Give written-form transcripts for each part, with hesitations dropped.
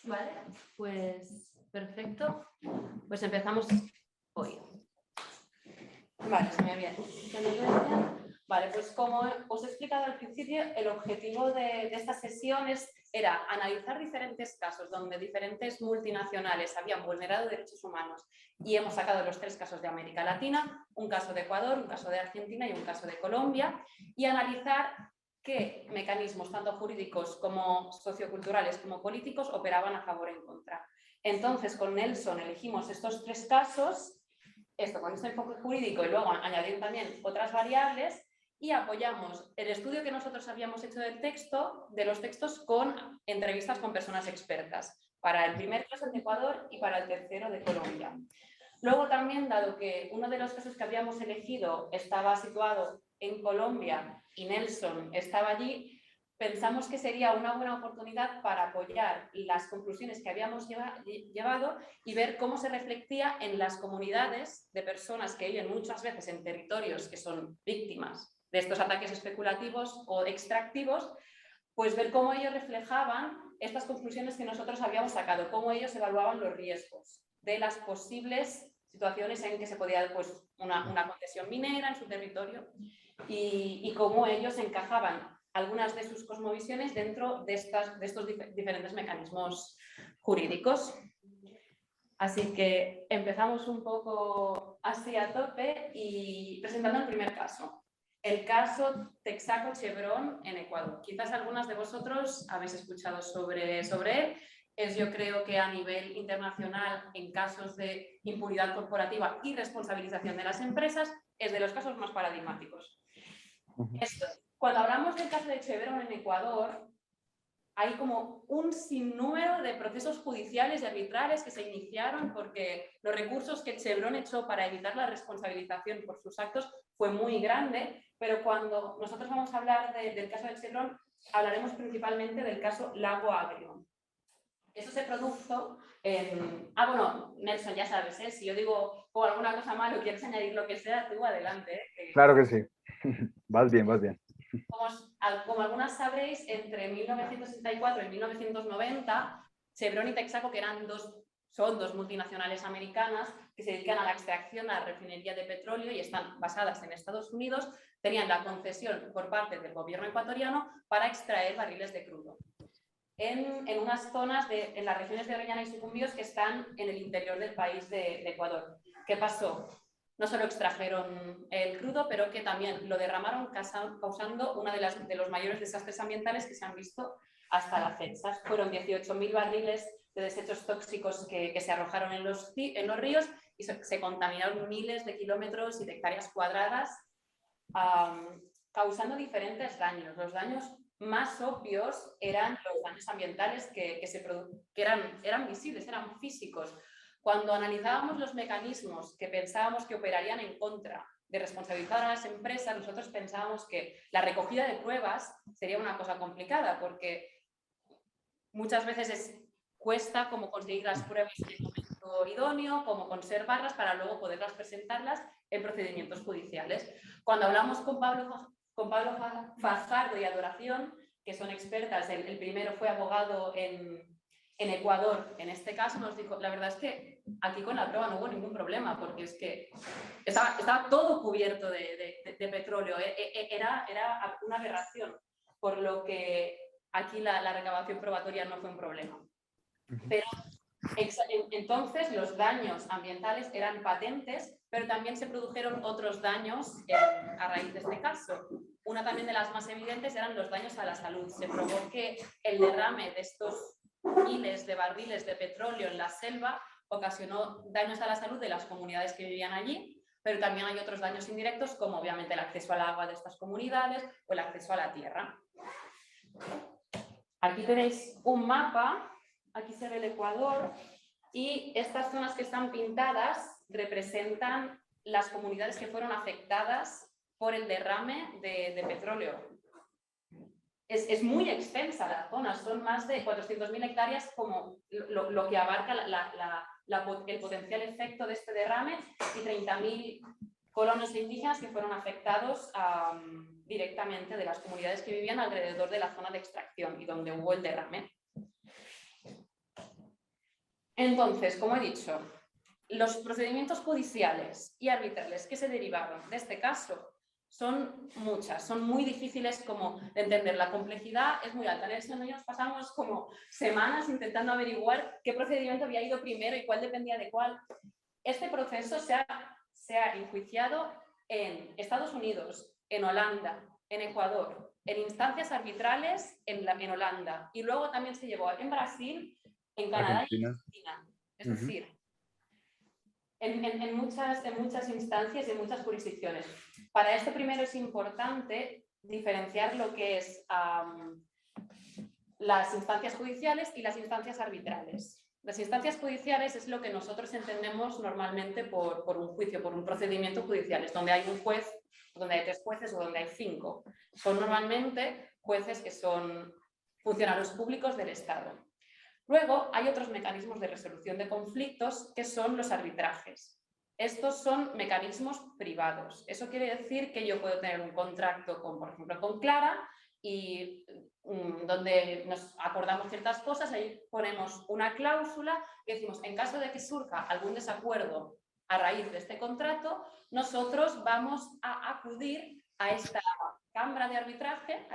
Vale, pues perfecto. Pues empezamos hoy. Vale, se me ve bien. Vale, pues como os he explicado al principio, el objetivo de estas sesiones era analizar diferentes casos donde diferentes multinacionales habían vulnerado derechos humanos y hemos sacado los 3 casos de América Latina, un caso de Ecuador, un caso de Argentina y un caso de Colombia, y analizar qué mecanismos, tanto jurídicos como socioculturales como políticos, operaban a favor o en contra. Entonces, con Nelson elegimos estos 3 casos, con este enfoque jurídico, y luego añadir también otras variables, y apoyamos el estudio que nosotros habíamos hecho del texto, de los textos, con entrevistas con personas expertas, para el primer caso de Ecuador y para el tercero de Colombia. Luego también, dado que uno de los casos que habíamos elegido estaba situado en Colombia y Nelson estaba allí, pensamos que sería una buena oportunidad para apoyar las conclusiones que habíamos llevado y ver cómo se reflectía en las comunidades de personas que viven muchas veces en territorios que son víctimas de estos ataques especulativos o extractivos, pues ver cómo ellos reflejaban estas conclusiones que nosotros habíamos sacado, cómo ellos evaluaban los riesgos de las posibles situaciones en que se podía, pues, una concesión minera en su territorio y cómo ellos encajaban algunas de sus cosmovisiones dentro de estos diferentes mecanismos jurídicos. Así que empezamos un poco así a tope y presentando el primer caso. El caso Texaco Chevron en Ecuador. Quizás algunas de vosotros habéis escuchado sobre él. Yo creo que a nivel internacional, en casos de impunidad corporativa y responsabilización de las empresas, es de los casos más paradigmáticos. Cuando hablamos del caso de Chevron en Ecuador, hay como un sinnúmero de procesos judiciales y arbitrales que se iniciaron porque los recursos que Chevron echó para evitar la responsabilización por sus actos fue muy grande, pero cuando nosotros vamos a hablar del caso de Chevron, hablaremos principalmente del caso Lago Agrio. Eso se produjo en... bueno, Nelson, ya sabes, si yo digo alguna cosa mal o quieres añadir lo que sea, tú adelante. Claro que sí. Vas bien, vas bien. Como algunas sabréis, entre 1964 y 1990, Chevron y Texaco, que son dos multinacionales americanas que se dedican a la extracción, a la refinería de petróleo y están basadas en Estados Unidos, tenían la concesión por parte del gobierno ecuatoriano para extraer barriles de crudo en unas zonas, en las regiones de Orellana y Sucumbíos, que están en el interior del país de Ecuador. ¿Qué pasó? No solo extrajeron el crudo, pero que también lo derramaron, causando uno de los mayores desastres ambientales que se han visto hasta la fecha. Fueron 18.000 barriles de desechos tóxicos que se arrojaron en los ríos y se contaminaron miles de kilómetros y de hectáreas cuadradas, causando diferentes daños. Los daños más obvios eran los daños ambientales que eran visibles, eran físicos. Cuando analizábamos los mecanismos que pensábamos que operarían en contra de responsabilizar a las empresas, nosotros pensábamos que la recogida de pruebas sería una cosa complicada porque muchas veces cuesta como conseguir las pruebas en el momento idóneo, como conservarlas para luego poderlas presentarlas en procedimientos judiciales. Cuando hablamos con Pablo Fajardo y Adoración, que son expertas, el primero fue abogado en Ecuador, en este caso, nos dijo, la verdad es que aquí con la prueba no hubo ningún problema, porque es que estaba todo cubierto de petróleo, era una aberración, por lo que aquí la recabación probatoria no fue un problema. Pero entonces los daños ambientales eran patentes, pero también se produjeron otros daños a raíz de este caso. Una también de las más evidentes eran los daños a la salud. Se probó que el derrame de estos miles de barriles de petróleo en la selva ocasionó daños a la salud de las comunidades que vivían allí, pero también hay otros daños indirectos, como obviamente el acceso al agua de estas comunidades o el acceso a la tierra. Aquí tenéis un mapa, aquí se ve el Ecuador, y estas zonas que están pintadas representan las comunidades que fueron afectadas por el derrame de petróleo. Es muy extensa la zona, son más de 400.000 hectáreas como lo que abarca el potencial efecto de este derrame, y 30.000 colonos indígenas que fueron afectados directamente de las comunidades que vivían alrededor de la zona de extracción y donde hubo el derrame. Entonces, como he dicho, los procedimientos judiciales y arbitrales que se derivaron de este caso son muchas, son muy difíciles como de entender. La complejidad es muy alta. En ese año nos pasamos como semanas intentando averiguar qué procedimiento había ido primero y cuál dependía de cuál. Este proceso se ha enjuiciado en Estados Unidos, en Holanda, en Ecuador, en instancias arbitrales en Holanda, y luego también se llevó en Brasil, en Canadá y en Argentina. Es decir, en muchas instancias y en muchas jurisdicciones. Para esto primero es importante diferenciar lo que es las instancias judiciales y las instancias arbitrales. Las instancias judiciales es lo que nosotros entendemos normalmente por un juicio, por un procedimiento judicial, es donde hay un juez, donde hay 3 jueces o donde hay 5. Son normalmente jueces que son funcionarios públicos del Estado. Luego hay otros mecanismos de resolución de conflictos que son los arbitrajes. Estos son mecanismos privados. Eso quiere decir que yo puedo tener un contrato con, por ejemplo, con Clara y donde nos acordamos ciertas cosas, ahí ponemos una cláusula que decimos, en caso de que surja algún desacuerdo a raíz de este contrato, nosotros vamos a acudir a esta cámara de arbitraje,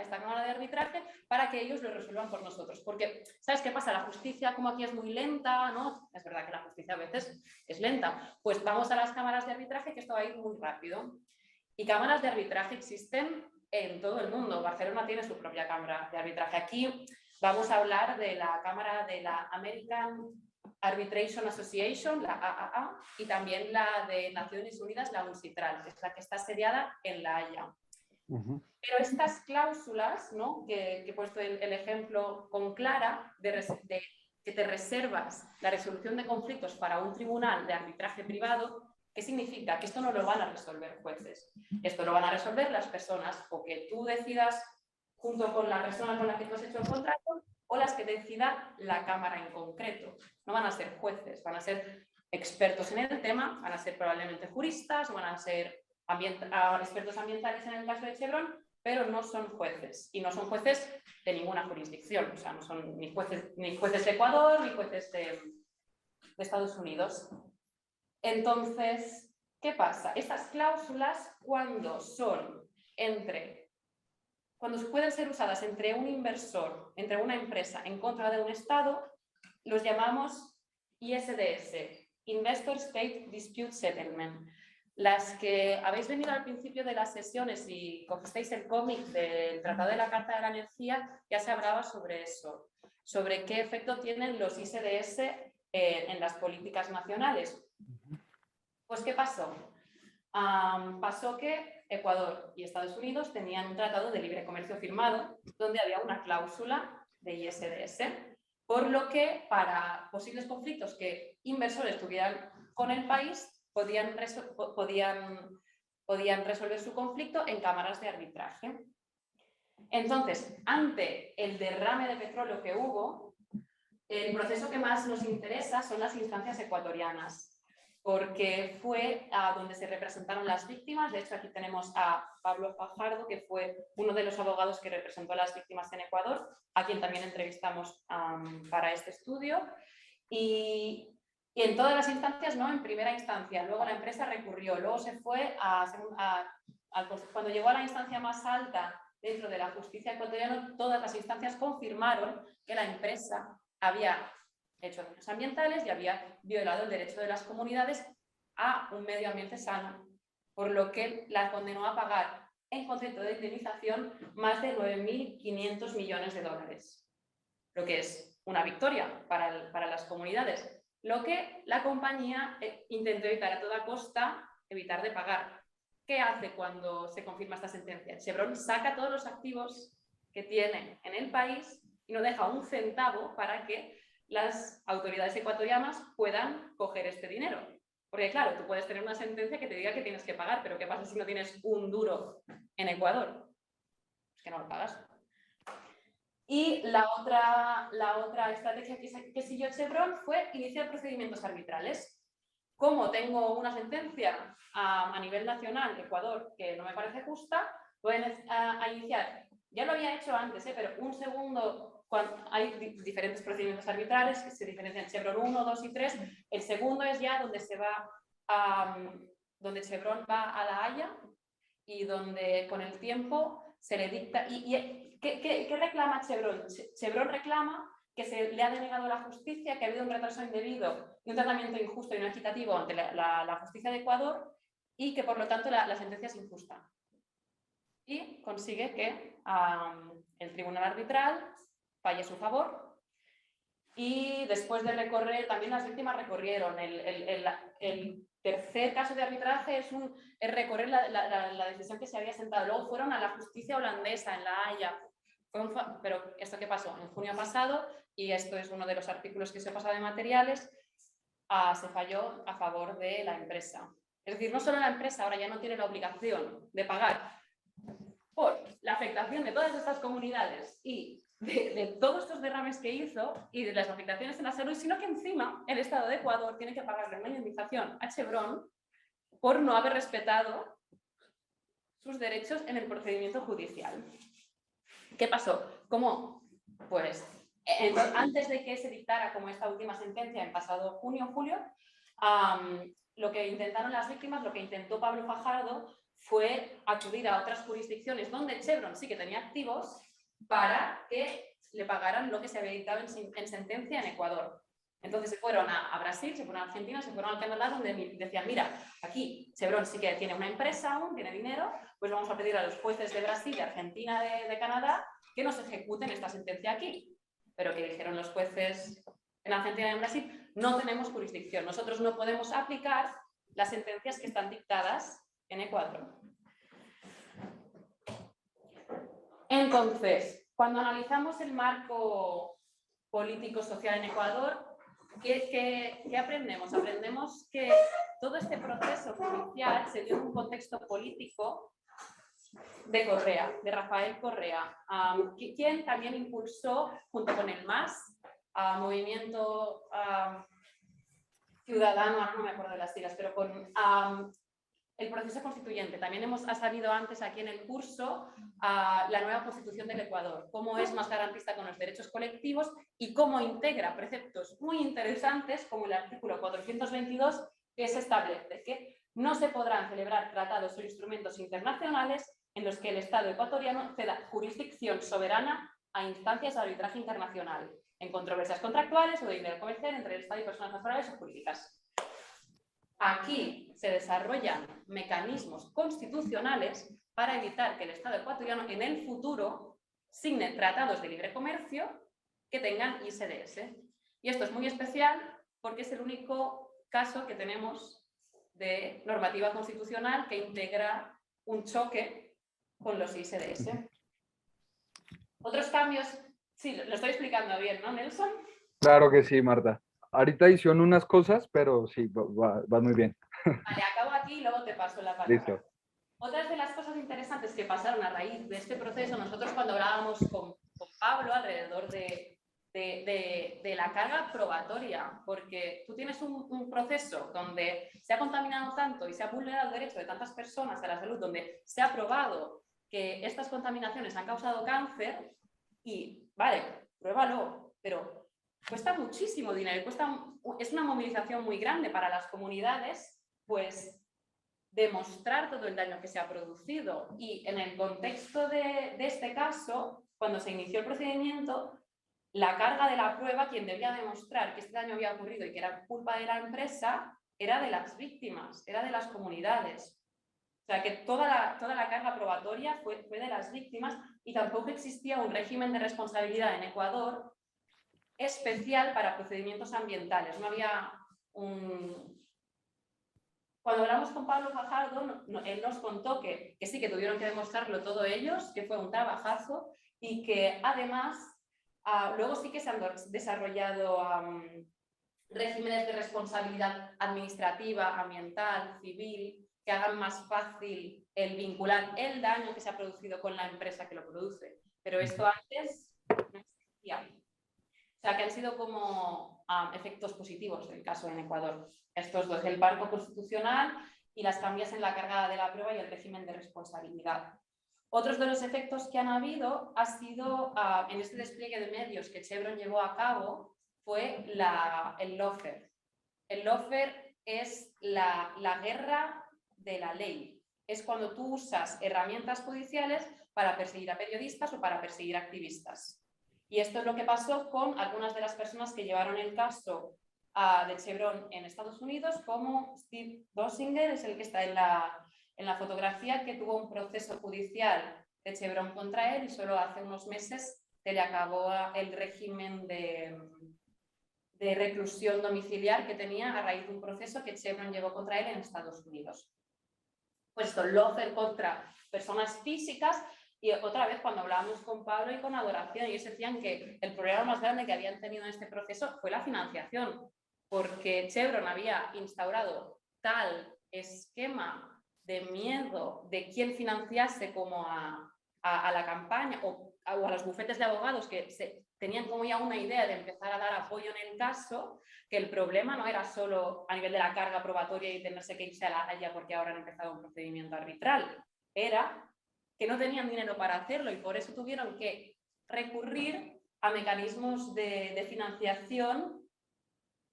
para que ellos lo resuelvan por nosotros. Porque, ¿sabes qué pasa? La justicia, como aquí es muy lenta, ¿no? Es verdad que la justicia a veces es lenta. Pues vamos a las cámaras de arbitraje, que esto va a ir muy rápido. Y cámaras de arbitraje existen en todo el mundo. Barcelona tiene su propia cámara de arbitraje. Aquí vamos a hablar de la cámara de la American Arbitration Association, la AAA, y también la de Naciones Unidas, la UNCITRAL, que es la que está sediada en La Haya. Pero estas cláusulas, ¿no? que he puesto el ejemplo con Clara, de que te reservas la resolución de conflictos para un tribunal de arbitraje privado, ¿qué significa? Que esto no lo van a resolver jueces. Esto lo van a resolver las personas, o que tú decidas junto con la persona con la que tú has hecho el contrato, o las que decida la Cámara en concreto. No van a ser jueces, van a ser expertos en el tema, van a ser probablemente juristas, o van a ser expertos ambientales en el caso de Chevron, pero no son jueces, y no son jueces de ninguna jurisdicción, o sea, no son ni jueces de Ecuador, ni jueces de Estados Unidos. Entonces, ¿qué pasa? Estas cláusulas, cuando pueden ser usadas entre un inversor, entre una empresa en contra de un Estado, los llamamos ISDS, Investor State Dispute Settlement. Las que habéis venido al principio de las sesiones y cogisteis el cómic del Tratado de la Carta de la Energía, ya se hablaba sobre eso, sobre qué efecto tienen los ISDS en las políticas nacionales. Pues, ¿qué pasó? Pasó que Ecuador y Estados Unidos tenían un tratado de libre comercio firmado donde había una cláusula de ISDS, por lo que para posibles conflictos que inversores tuvieran con el país podían resolver su conflicto en cámaras de arbitraje. Entonces, ante el derrame de petróleo que hubo, el proceso que más nos interesa son las instancias ecuatorianas, porque fue donde se representaron las víctimas. De hecho, aquí tenemos a Pablo Fajardo, que fue uno de los abogados que representó a las víctimas en Ecuador, a quien también entrevistamos para este estudio. Y en todas las instancias, ¿no? En primera instancia, luego la empresa recurrió, luego se fue cuando llegó a la instancia más alta dentro de la justicia ecuatoriana, todas las instancias confirmaron que la empresa había hecho daños ambientales y había violado el derecho de las comunidades a un medio ambiente sano, por lo que la condenó a pagar en concepto de indemnización más de 9.500 millones de dólares, lo que es una victoria para las comunidades, lo que la compañía intentó evitar a toda costa, evitar de pagar. ¿Qué hace cuando se confirma esta sentencia? Chevron saca todos los activos que tiene en el país y no deja un centavo para que las autoridades ecuatorianas puedan coger este dinero. Porque claro, tú puedes tener una sentencia que te diga que tienes que pagar, pero ¿qué pasa si no tienes un duro en Ecuador? Es que no lo pagas. Y la otra estrategia que siguió Chevron fue iniciar procedimientos arbitrales. Como tengo una sentencia a nivel nacional, Ecuador, que no me parece justa, voy a iniciar ya lo había hecho antes, pero un segundo, cuando hay diferentes procedimientos arbitrales que se diferencian Chevron 1, 2 y 3, el segundo es ya donde se va donde Chevron va a La Haya y donde con el tiempo se le dicta. ¿Qué reclama Chevron? Chevron reclama que se le ha denegado la justicia, que ha habido un retraso indebido y un tratamiento injusto y no equitativo ante la justicia de Ecuador y que por lo tanto la sentencia es injusta. Y consigue que el tribunal arbitral falle a su favor y después de recorrer, también las víctimas recorrieron. El tercer caso de arbitraje es recorrer la decisión que se había sentado. Luego fueron a la justicia holandesa en La Haya. Pero ¿esto qué pasó? En junio pasado, y esto es uno de los artículos que se ha pasado de materiales, se falló a favor de la empresa. Es decir, no solo la empresa ahora ya no tiene la obligación de pagar por la afectación de todas estas comunidades y de todos estos derrames que hizo y de las afectaciones en la salud, sino que encima el Estado de Ecuador tiene que pagarle una indemnización a Chevron por no haber respetado sus derechos en el procedimiento judicial. ¿Qué pasó? ¿Cómo? Pues antes de que se dictara como esta última sentencia en pasado junio o julio, lo que intentaron las víctimas, lo que intentó Pablo Fajardo fue acudir a otras jurisdicciones donde Chevron sí que tenía activos para que le pagaran lo que se había dictado en sentencia en Ecuador. Entonces se fueron a Brasil, se fueron a Argentina, se fueron al Canadá, donde decían, mira, aquí Chevron sí que tiene una empresa aún, tiene dinero, pues vamos a pedir a los jueces de Brasil, de Argentina, de Canadá, que nos ejecuten esta sentencia aquí. Pero que dijeron los jueces en Argentina y en Brasil, no tenemos jurisdicción, nosotros no podemos aplicar las sentencias que están dictadas en Ecuador. Entonces, cuando analizamos el marco político-social en Ecuador, ¿qué aprendemos? Aprendemos que todo este proceso judicial se dio en un contexto político de Correa, de Rafael Correa, quien también impulsó, junto con el MAS, movimiento ciudadano, ahora no me acuerdo de las siglas, pero con el proceso constituyente. También ha salido antes aquí en el curso la nueva Constitución del Ecuador, cómo es más garantista con los derechos colectivos y cómo integra preceptos muy interesantes como el artículo 422, que se establece que no se podrán celebrar tratados o instrumentos internacionales en los que el Estado ecuatoriano ceda jurisdicción soberana a instancias de arbitraje internacional en controversias contractuales o de dinero comercial entre el Estado y personas naturales o jurídicas. Aquí se desarrollan mecanismos constitucionales para evitar que el Estado ecuatoriano en el futuro signe tratados de libre comercio que tengan ISDS. Y esto es muy especial porque es el único caso que tenemos de normativa constitucional que integra un choque con los ISDS. Otros cambios, sí, lo estoy explicando bien, ¿no, Nelson? Claro que sí, Marta. Ahorita hicieron unas cosas, pero sí, va muy bien. Vale, acabo aquí y luego te paso la palabra. Listo. Otras de las cosas interesantes que pasaron a raíz de este proceso, nosotros cuando hablábamos con Pablo alrededor de la carga probatoria, porque tú tienes un proceso donde se ha contaminado tanto y se ha vulnerado el derecho de tantas personas a la salud, donde se ha probado que estas contaminaciones han causado cáncer y, vale, pruébalo, pero cuesta muchísimo dinero, es una movilización muy grande para las comunidades, pues demostrar todo el daño que se ha producido. Y en el contexto de este caso, cuando se inició el procedimiento, la carga de la prueba, quien debía demostrar que este daño había ocurrido y que era culpa de la empresa, era de las víctimas, era de las comunidades. O sea, que toda la carga probatoria fue de las víctimas y tampoco existía un régimen de responsabilidad en Ecuador especial para procedimientos ambientales. No había un... Cuando hablamos con Pablo Fajardo, él nos contó que sí, que tuvieron que demostrarlo todos ellos, que fue un trabajazo y que además luego sí que se han desarrollado regímenes de responsabilidad administrativa, ambiental, civil, que hagan más fácil el vincular el daño que se ha producido con la empresa que lo produce. Pero esto antes no existía. O sea, que han sido como efectos positivos del caso en Ecuador. Estos dos, el marco constitucional y las cambias en la carga de la prueba y el régimen de responsabilidad. Otros de los efectos que han habido ha sido, en este despliegue de medios que Chevron llevó a cabo, fue el lawfare. El lawfare es la guerra de la ley. Es cuando tú usas herramientas judiciales para perseguir a periodistas o para perseguir activistas. Y esto es lo que pasó con algunas de las personas que llevaron el caso de Chevron en Estados Unidos, como Steve Donziger, es el que está en la fotografía, que tuvo un proceso judicial de Chevron contra él y solo hace unos meses se le acabó el régimen de reclusión domiciliar que tenía a raíz de un proceso que Chevron llevó contra él en Estados Unidos. Pues esto, lawfare contra personas físicas. Y otra vez, cuando hablábamos con Pablo y con Adoración, ellos decían que el problema más grande que habían tenido en este proceso fue la financiación, porque Chevron había instaurado tal esquema de miedo de quién financiase como a la campaña o a los bufetes de abogados que tenían como ya una idea de empezar a dar apoyo en el caso, que el problema no era solo a nivel de la carga probatoria y tenerse que irse a la Haya porque ahora han empezado un procedimiento arbitral, era que no tenían dinero para hacerlo y por eso tuvieron que recurrir a mecanismos de financiación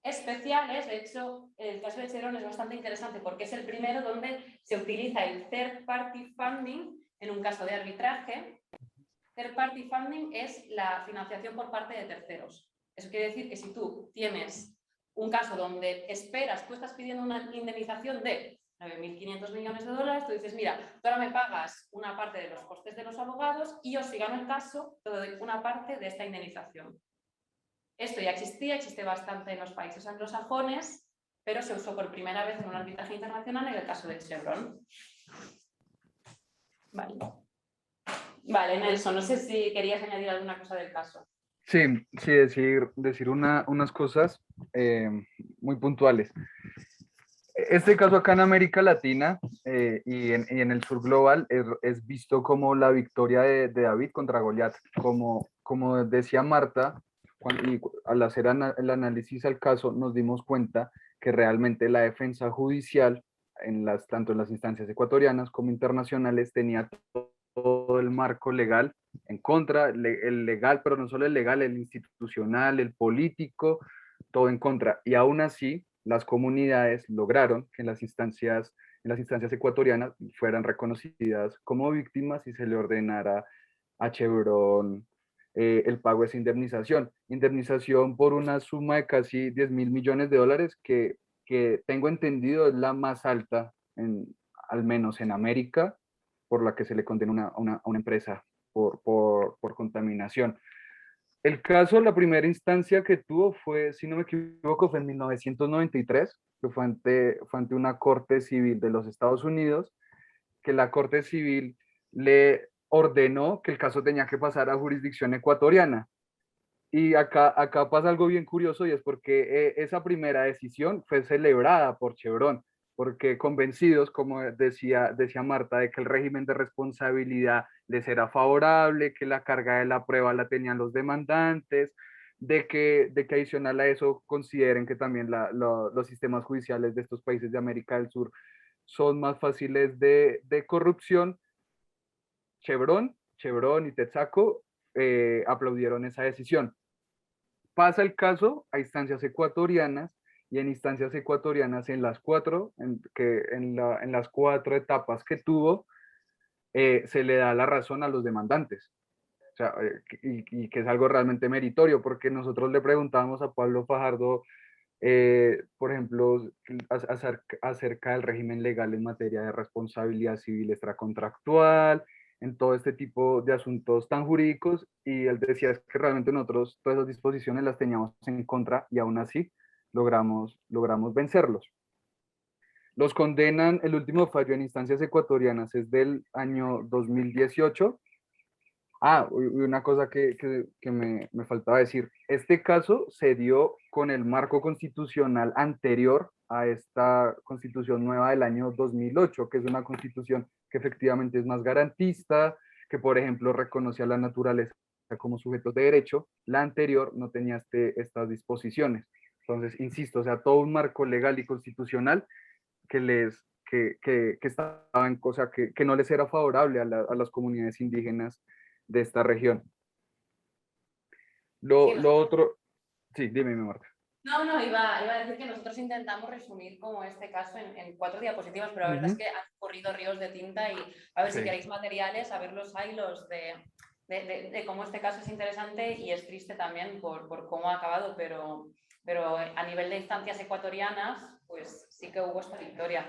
especiales. De hecho, el caso de Chevron es bastante interesante porque es el primero donde se utiliza el third party funding en un caso de arbitraje. Third party funding es la financiación por parte de terceros. Eso quiere decir que si tú tienes un caso donde tú estás pidiendo una indemnización de 9.500 millones de dólares, tú dices, mira, tú ahora me pagas una parte de los costes de los abogados y yo, si gano el caso, te doy una parte de esta indemnización. Esto ya existe bastante en los países anglosajones, pero se usó por primera vez en un arbitraje internacional en el caso de Chevron. Vale, Nelson, no sé si querías añadir alguna cosa del caso. Sí, decir unas cosas muy puntuales. Este caso acá en América Latina y en el sur global es visto como la victoria de David contra Goliat. Como decía Marta, al hacer el análisis al caso nos dimos cuenta que realmente la defensa judicial, tanto en las instancias ecuatorianas como internacionales, tenía todo el marco legal en contra, el legal, pero no solo el legal, el institucional, el político, todo en contra. Y aún así, las comunidades lograron que en las instancias ecuatorianas fueran reconocidas como víctimas y se le ordenara a Chevron el pago de esa indemnización por una suma de casi 10.000 millones de dólares que tengo entendido es la más alta, al menos en América, por la que se le condena a una empresa por contaminación. El caso, la primera instancia que tuvo fue, si no me equivoco, fue en 1993, que fue ante una corte civil de los Estados Unidos, que la corte civil le ordenó que el caso tenía que pasar a jurisdicción ecuatoriana. Y acá pasa algo bien curioso y es porque esa primera decisión fue celebrada por Chevron, porque convencidos, como decía Marta, de que el régimen de responsabilidad les era favorable, que la carga de la prueba la tenían los demandantes, de que adicional a eso consideren que también los sistemas judiciales de estos países de América del Sur son más fáciles de corrupción. Chevron y Texaco aplaudieron esa decisión. Pasa el caso a instancias ecuatorianas y en instancias ecuatorianas en las cuatro etapas que tuvo, se le da la razón a los demandantes. O sea, y que es algo realmente meritorio, porque nosotros le preguntábamos a Pablo Fajardo, por ejemplo, acerca del régimen legal en materia de responsabilidad civil extracontractual, en todo este tipo de asuntos tan jurídicos, y él decía que realmente nosotros todas esas disposiciones las teníamos en contra y aún así logramos vencerlos. Los condenan, el último fallo en instancias ecuatorianas es del año 2018. Una cosa que me faltaba decir. Este caso se dio con el marco constitucional anterior a esta constitución nueva del año 2008, que es una constitución que efectivamente es más garantista, que por ejemplo reconoce a la naturaleza como sujetos de derecho. La anterior no tenía estas disposiciones. Entonces, insisto, o sea, todo un marco legal y constitucional que les que estaban, o sea, que no les era favorable a las comunidades indígenas de esta región. Sí, Lo otro, sí, dime, Marta. no, iba a decir que nosotros intentamos resumir como este caso en 4 diapositivas, pero la verdad es que han corrido ríos de tinta y a ver si Sí. queréis materiales, a ver los hilos de cómo este caso es interesante y es triste también por cómo ha acabado, pero a nivel de instancias ecuatorianas, pues sí que hubo esta victoria.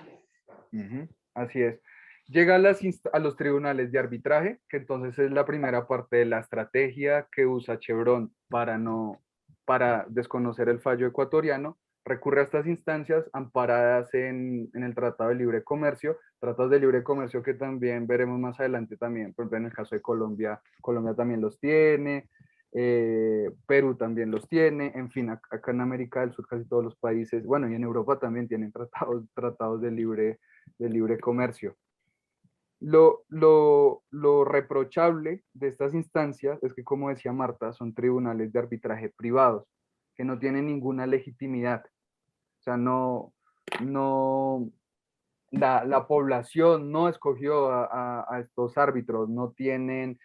Así es. Llega a los tribunales de arbitraje, que entonces es la primera parte de la estrategia que usa Chevron para desconocer el fallo ecuatoriano. Recurre a estas instancias amparadas en el Tratado de Libre Comercio, tratados de libre comercio que también veremos más adelante también, por ejemplo, en el caso de Colombia, Colombia también los tiene, Perú también los tiene, en fin, acá en América del Sur casi todos los países, bueno, y en Europa también tienen tratados de libre comercio. Lo reprochable de estas instancias es que, como decía Marta, son tribunales de arbitraje privados, que no tienen ninguna legitimidad. O sea, la población no escogió a estos árbitros, no hay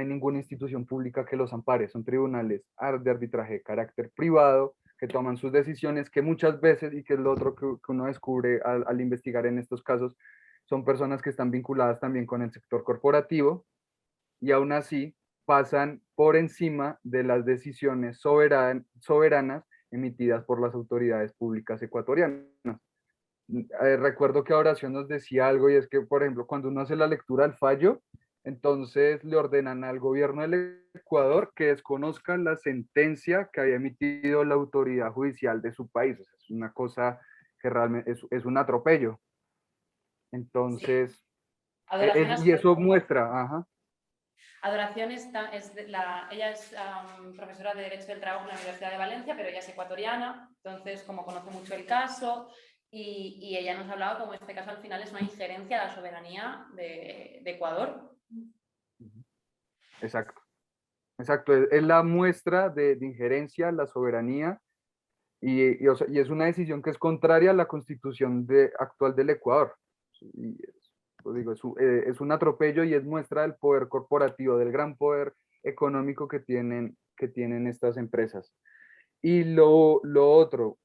ninguna institución pública que los ampare, son tribunales de arbitraje de carácter privado que toman sus decisiones, que muchas veces, y que es lo otro que uno descubre al investigar en estos casos, son personas que están vinculadas también con el sector corporativo y aún así pasan por encima de las decisiones soberanas emitidas por las autoridades públicas ecuatorianas. Recuerdo que Oración nos decía algo y es que, por ejemplo, cuando uno hace la lectura del fallo, entonces le ordenan al gobierno del Ecuador que desconozca la sentencia que había emitido la autoridad judicial de su país. O sea, es una cosa que realmente es un atropello. Sí. Entonces, Adoración y eso muestra, ajá. Adoración ella es profesora de Derecho del Trabajo en la Universidad de Valencia, pero ella es ecuatoriana, entonces como conoce mucho el caso y ella nos ha hablado como este caso al final es una injerencia a la soberanía de Ecuador. Exacto, exacto. Es la muestra de injerencia, la soberanía, o sea, y es una decisión que es contraria a la constitución actual del Ecuador. Y digo, es un atropello y es muestra del poder corporativo, del gran poder económico que tienen estas empresas. Y lo otro,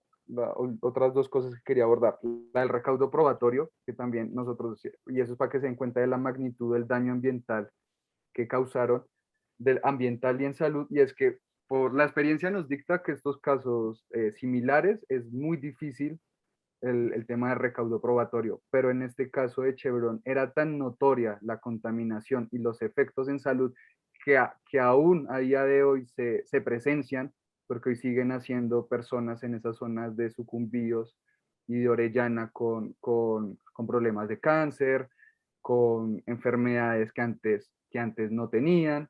otras dos cosas que quería abordar, la del recaudo probatorio, que también nosotros, y eso es para que se den cuenta de la magnitud del daño ambiental que causaron, del ambiental y en salud, y es que por la experiencia nos dicta que estos casos similares es muy difícil el tema de recaudo probatorio, pero en este caso de Chevron era tan notoria la contaminación y los efectos en salud que aún a día de hoy se presencian, porque hoy siguen haciendo personas en esas zonas de Sucumbíos y de Orellana con problemas de cáncer, con enfermedades que antes no tenían.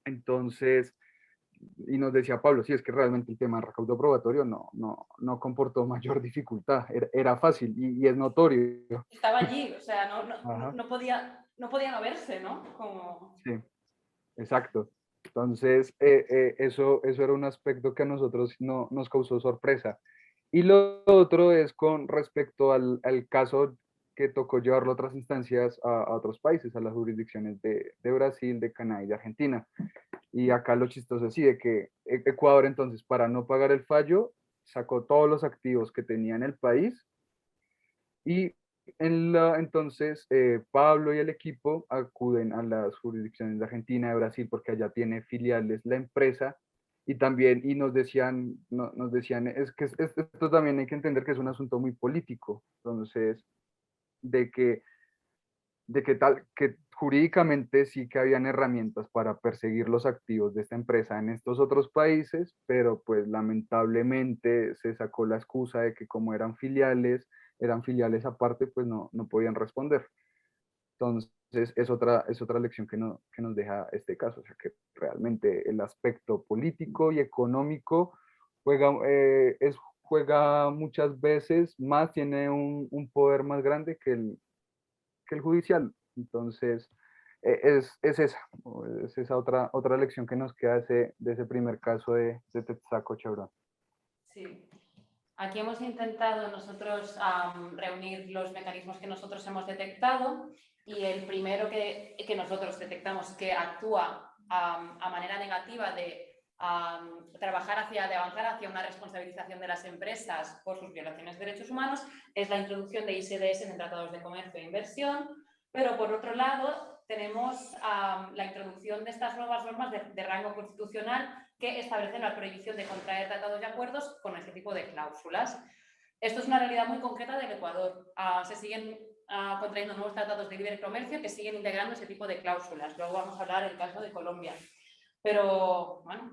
Entonces, y nos decía Pablo, sí, es que realmente el tema del recaudo probatorio no comportó mayor dificultad, era fácil y es notorio. Estaba allí, o sea, Ajá, no podía no verse, ¿no? Como... sí, exacto. Entonces, eso era un aspecto que a nosotros no, nos causó sorpresa. Y lo otro es con respecto al caso que tocó llevarlo a otras instancias, a otros países, a las jurisdicciones de Brasil, de Canadá y de Argentina. Y acá lo chistoso es sí, de que Ecuador entonces para no pagar el fallo sacó todos los activos que tenía en el país y entonces Pablo y el equipo acuden a las jurisdicciones de Argentina, de Brasil, porque allá tiene filiales la empresa y también, y nos decían, es que esto también hay que entender que es un asunto muy político, entonces, de que que jurídicamente sí que habían herramientas para perseguir los activos de esta empresa en estos otros países, pero pues lamentablemente se sacó la excusa de que como eran filiales aparte, pues no podían responder. Entonces es otra lección que nos deja este caso, o sea que realmente el aspecto político y económico juega muchas veces más, tiene un poder más grande que el judicial. Entonces, es esa otra lección que nos queda de ese primer caso de Texaco Chevron. Sí. Aquí hemos intentado nosotros reunir los mecanismos que nosotros hemos detectado y el primero que nosotros detectamos que actúa a manera negativa de de avanzar hacia una responsabilización de las empresas por sus violaciones de derechos humanos es la introducción de ISDS en tratados de comercio e inversión, pero por otro lado tenemos la introducción de estas nuevas normas de rango constitucional que establecen la prohibición de contraer tratados y acuerdos con este tipo de cláusulas. Esto es una realidad muy concreta del Ecuador. Se siguen contrayendo nuevos tratados de libre comercio que siguen integrando ese tipo de cláusulas. Luego vamos a hablar del caso de Colombia. Pero, bueno,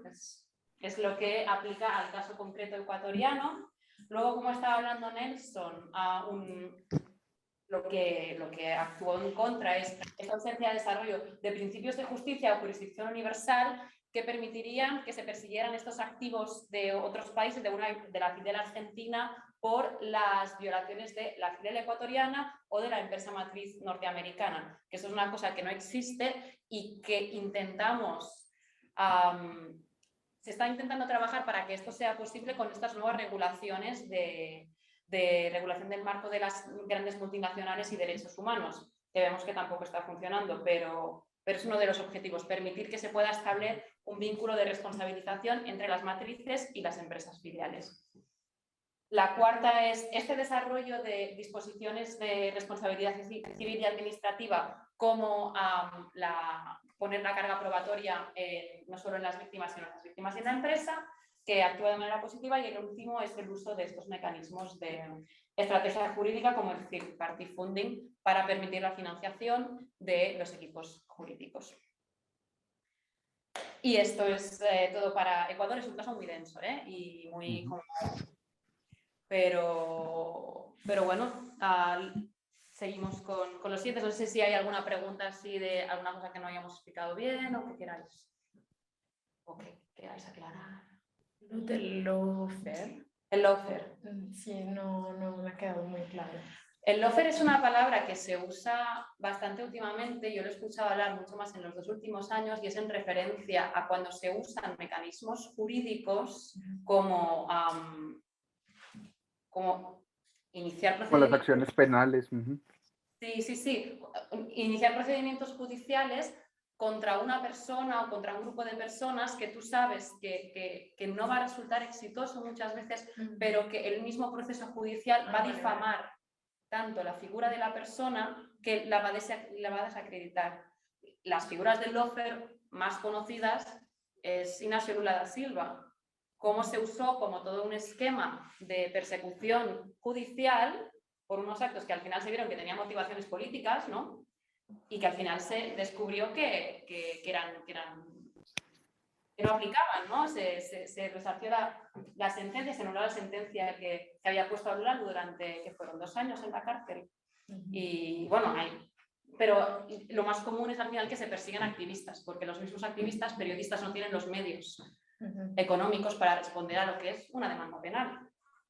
es lo que aplica al caso concreto ecuatoriano. Luego, como estaba hablando Nelson, lo que actuó en contra es esta ausencia de desarrollo de principios de justicia o jurisdicción universal que permitirían que se persiguieran estos activos de otros países, de la filial argentina, por las violaciones de la filial ecuatoriana o de la empresa matriz norteamericana, que eso es una cosa que no existe y que intentamos, se está intentando trabajar para que esto sea posible con estas nuevas regulaciones de regulación del marco de las grandes multinacionales y derechos humanos, que vemos que tampoco está funcionando, pero es uno de los objetivos, permitir que se pueda establecer un vínculo de responsabilización entre las matrices y las empresas filiales. La cuarta es este desarrollo de disposiciones de responsabilidad civil y administrativa, como poner la carga probatoria no solo en las víctimas, sino en las víctimas y en la empresa, que actúa de manera positiva, y el último es el uso de estos mecanismos de estrategia jurídica como el third party funding para permitir la financiación de los equipos jurídicos. Y esto es todo para Ecuador. Es un caso muy denso y muy... Pero bueno, seguimos con los siguientes. No sé si hay alguna pregunta así de alguna cosa que no hayamos explicado bien o que queráis aclarar. Del lawfare. El lawfare. Sí, no me ha quedado muy claro. El lawfare es una palabra que se usa bastante últimamente. Yo lo he escuchado hablar mucho más en los 2 últimos años y es en referencia a cuando se usan mecanismos jurídicos como iniciar procedimientos. Con las acciones penales. Sí. Iniciar procedimientos judiciales contra una persona o contra un grupo de personas que tú sabes que no va a resultar exitoso muchas veces, pero que el mismo proceso judicial va a difamar tanto la figura de la persona que la va a desacreditar. Las figuras del lawfare más conocidas es Ignacio Lula da Silva. Cómo se usó como todo un esquema de persecución judicial por unos actos que al final se vieron que tenían motivaciones políticas, ¿no? Y que al final se descubrió que no aplicaban, ¿no? Se resarció la sentencia, se anuló la sentencia que había puesto a Lula durante, que fueron 2 años en la cárcel. Y bueno, pero lo más común es al final que se persiguen activistas, porque los mismos activistas, periodistas, no tienen los medios económicos para responder a lo que es una demanda penal.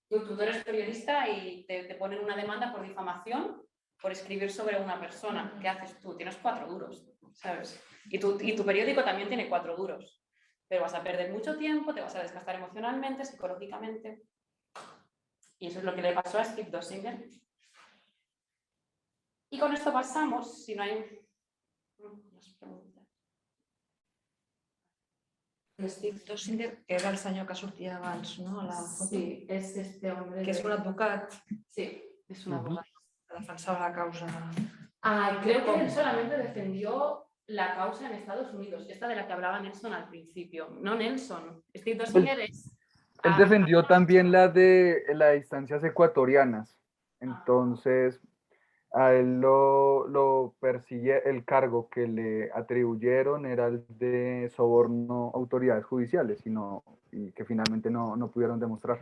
Tú eres periodista y te ponen una demanda por difamación por escribir sobre una persona. ¿Qué haces tú? Tienes 4 duros, ¿sabes? Y tu periódico también tiene 4 duros. Pero vas a perder mucho tiempo, te vas a desgastar emocionalmente, psicológicamente. Y eso es lo que le pasó a Steve Dosinger. Y con esto pasamos, si no hay más preguntas. Steve Dosinger, que era el senyor que sortia abans, no? A la foto. Sí, es este hombre. Que és un advocat. Sí, es un abogado. Que defensava la causa. Creo que él solamente defendió la causa en Estados Unidos, esta de la que hablaba Nelson al principio. No Nelson, Steve Dosinger es... Él defendió también la de las instancias ecuatorianas. Entonces, a él lo persigue el cargo que le atribuyeron era el de soborno a autoridades judiciales y que finalmente no pudieron demostrar.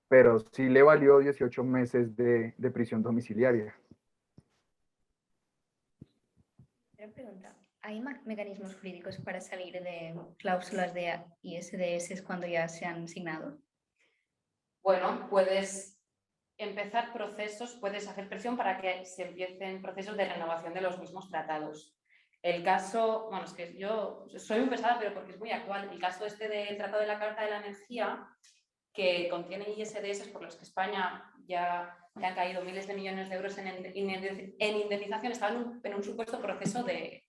Pero sí le valió 18 meses de prisión domiciliaria. Una pregunta. ¿Hay mecanismos jurídicos para salir de cláusulas de ISDS cuando ya se han signado? Bueno, puedes empezar procesos, puedes hacer presión para que se empiecen procesos de renovación de los mismos tratados. El caso, bueno, es que yo soy muy pesada, pero porque es muy actual. El caso este del Tratado de la Carta de la Energía, que contiene ISDS por los que España ya le han caído miles de millones de euros en indemnización, estaba en un supuesto proceso de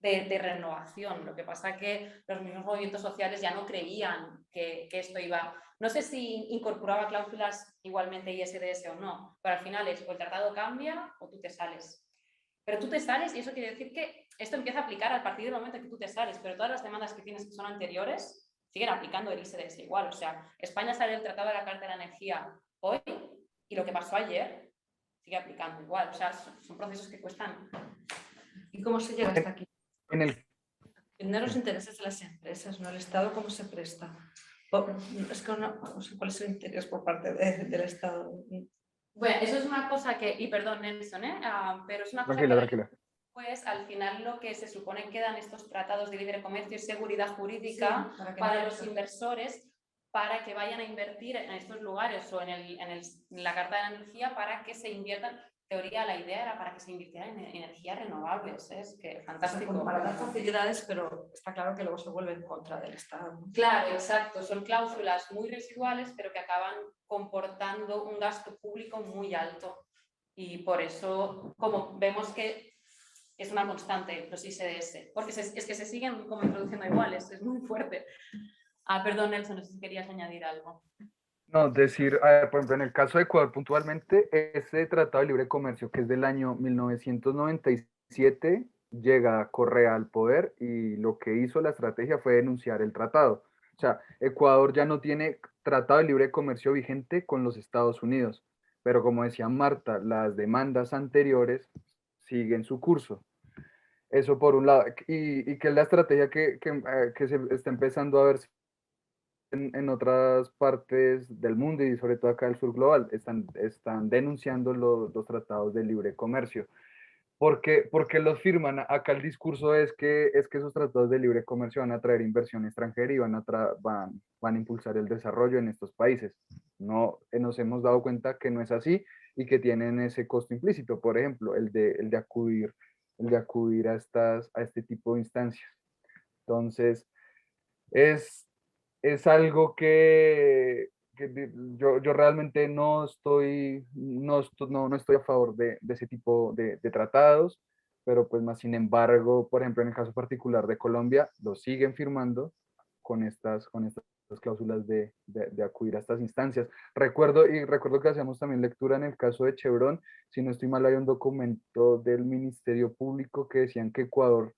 renovación. Lo que pasa es que los mismos movimientos sociales ya no creían que esto iba... No sé si incorporaba cláusulas igualmente ISDS o no, pero al final es o el tratado cambia o tú te sales. Pero tú te sales y eso quiere decir que esto empieza a aplicar a partir del momento en que tú te sales, pero todas las demandas que tienes que son anteriores siguen aplicando el ISDS igual. O sea, España sale del Tratado de la Carta de la Energía hoy y lo que pasó ayer sigue aplicando igual. O sea, son procesos que cuestan. ¿Y cómo se llega hasta aquí? En el, Tener los intereses de las empresas, ¿no? El Estado, ¿cómo se presta? Es que no sé cuál es el interés por parte del Estado. Bueno, eso es una cosa que, y perdón Nelson, pero es una cosa tranquila, que tranquila. pues al final lo que se supone que dan estos tratados de libre comercio es seguridad jurídica para los inversores, para que vayan a invertir en estos lugares o en la Carta de la Energía para que se inviertan. Teoría, la idea era para que se invirtiera en energías renovables, es que fantástico. O sea, para dar facilidades, pero está claro que luego se vuelve en contra del Estado, ¿no? Claro, exacto, son cláusulas muy residuales, pero que acaban comportando un gasto público muy alto. Y por eso, como vemos que es una constante los ISDS, porque es que se siguen como introduciendo iguales, es muy fuerte. Perdón, Nelson, no sé si querías añadir algo. No, decir, a ver, por ejemplo, en el caso de Ecuador puntualmente, ese Tratado de Libre Comercio, que es del año 1997, llega Correa al poder y lo que hizo la estrategia fue denunciar el tratado. O sea, Ecuador ya no tiene Tratado de Libre Comercio vigente con los Estados Unidos, pero como decía Marta, las demandas anteriores siguen su curso. Eso por un lado, y que es la estrategia que se está empezando a ver en otras partes del mundo y sobre todo acá del sur global, están denunciando los tratados de libre comercio. Porque los firman? Acá el discurso es que esos tratados de libre comercio van a traer inversión extranjera y van a impulsar el desarrollo en estos países. No, nos hemos dado cuenta que no es así y que tienen ese costo implícito, por ejemplo, el de acudir a este tipo de instancias. Entonces, es algo que yo realmente no estoy a favor de ese tipo de tratados, pero pues más sin embargo, por ejemplo, en el caso particular de Colombia, lo siguen firmando con estas cláusulas de acudir a estas instancias. Recuerdo que hacíamos también lectura en el caso de Chevron, si no estoy mal, hay un documento del Ministerio Público que decían que Ecuador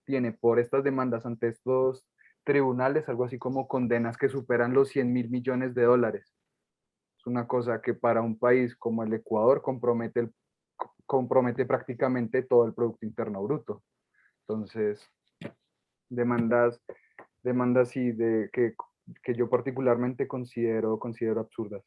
tiene por estas demandas ante estos tribunales, algo así como condenas que superan los 100.000 millones de dólares. Es una cosa que para un país como el Ecuador compromete prácticamente todo el Producto Interno Bruto. Entonces, demandas sí, que yo particularmente considero absurdas.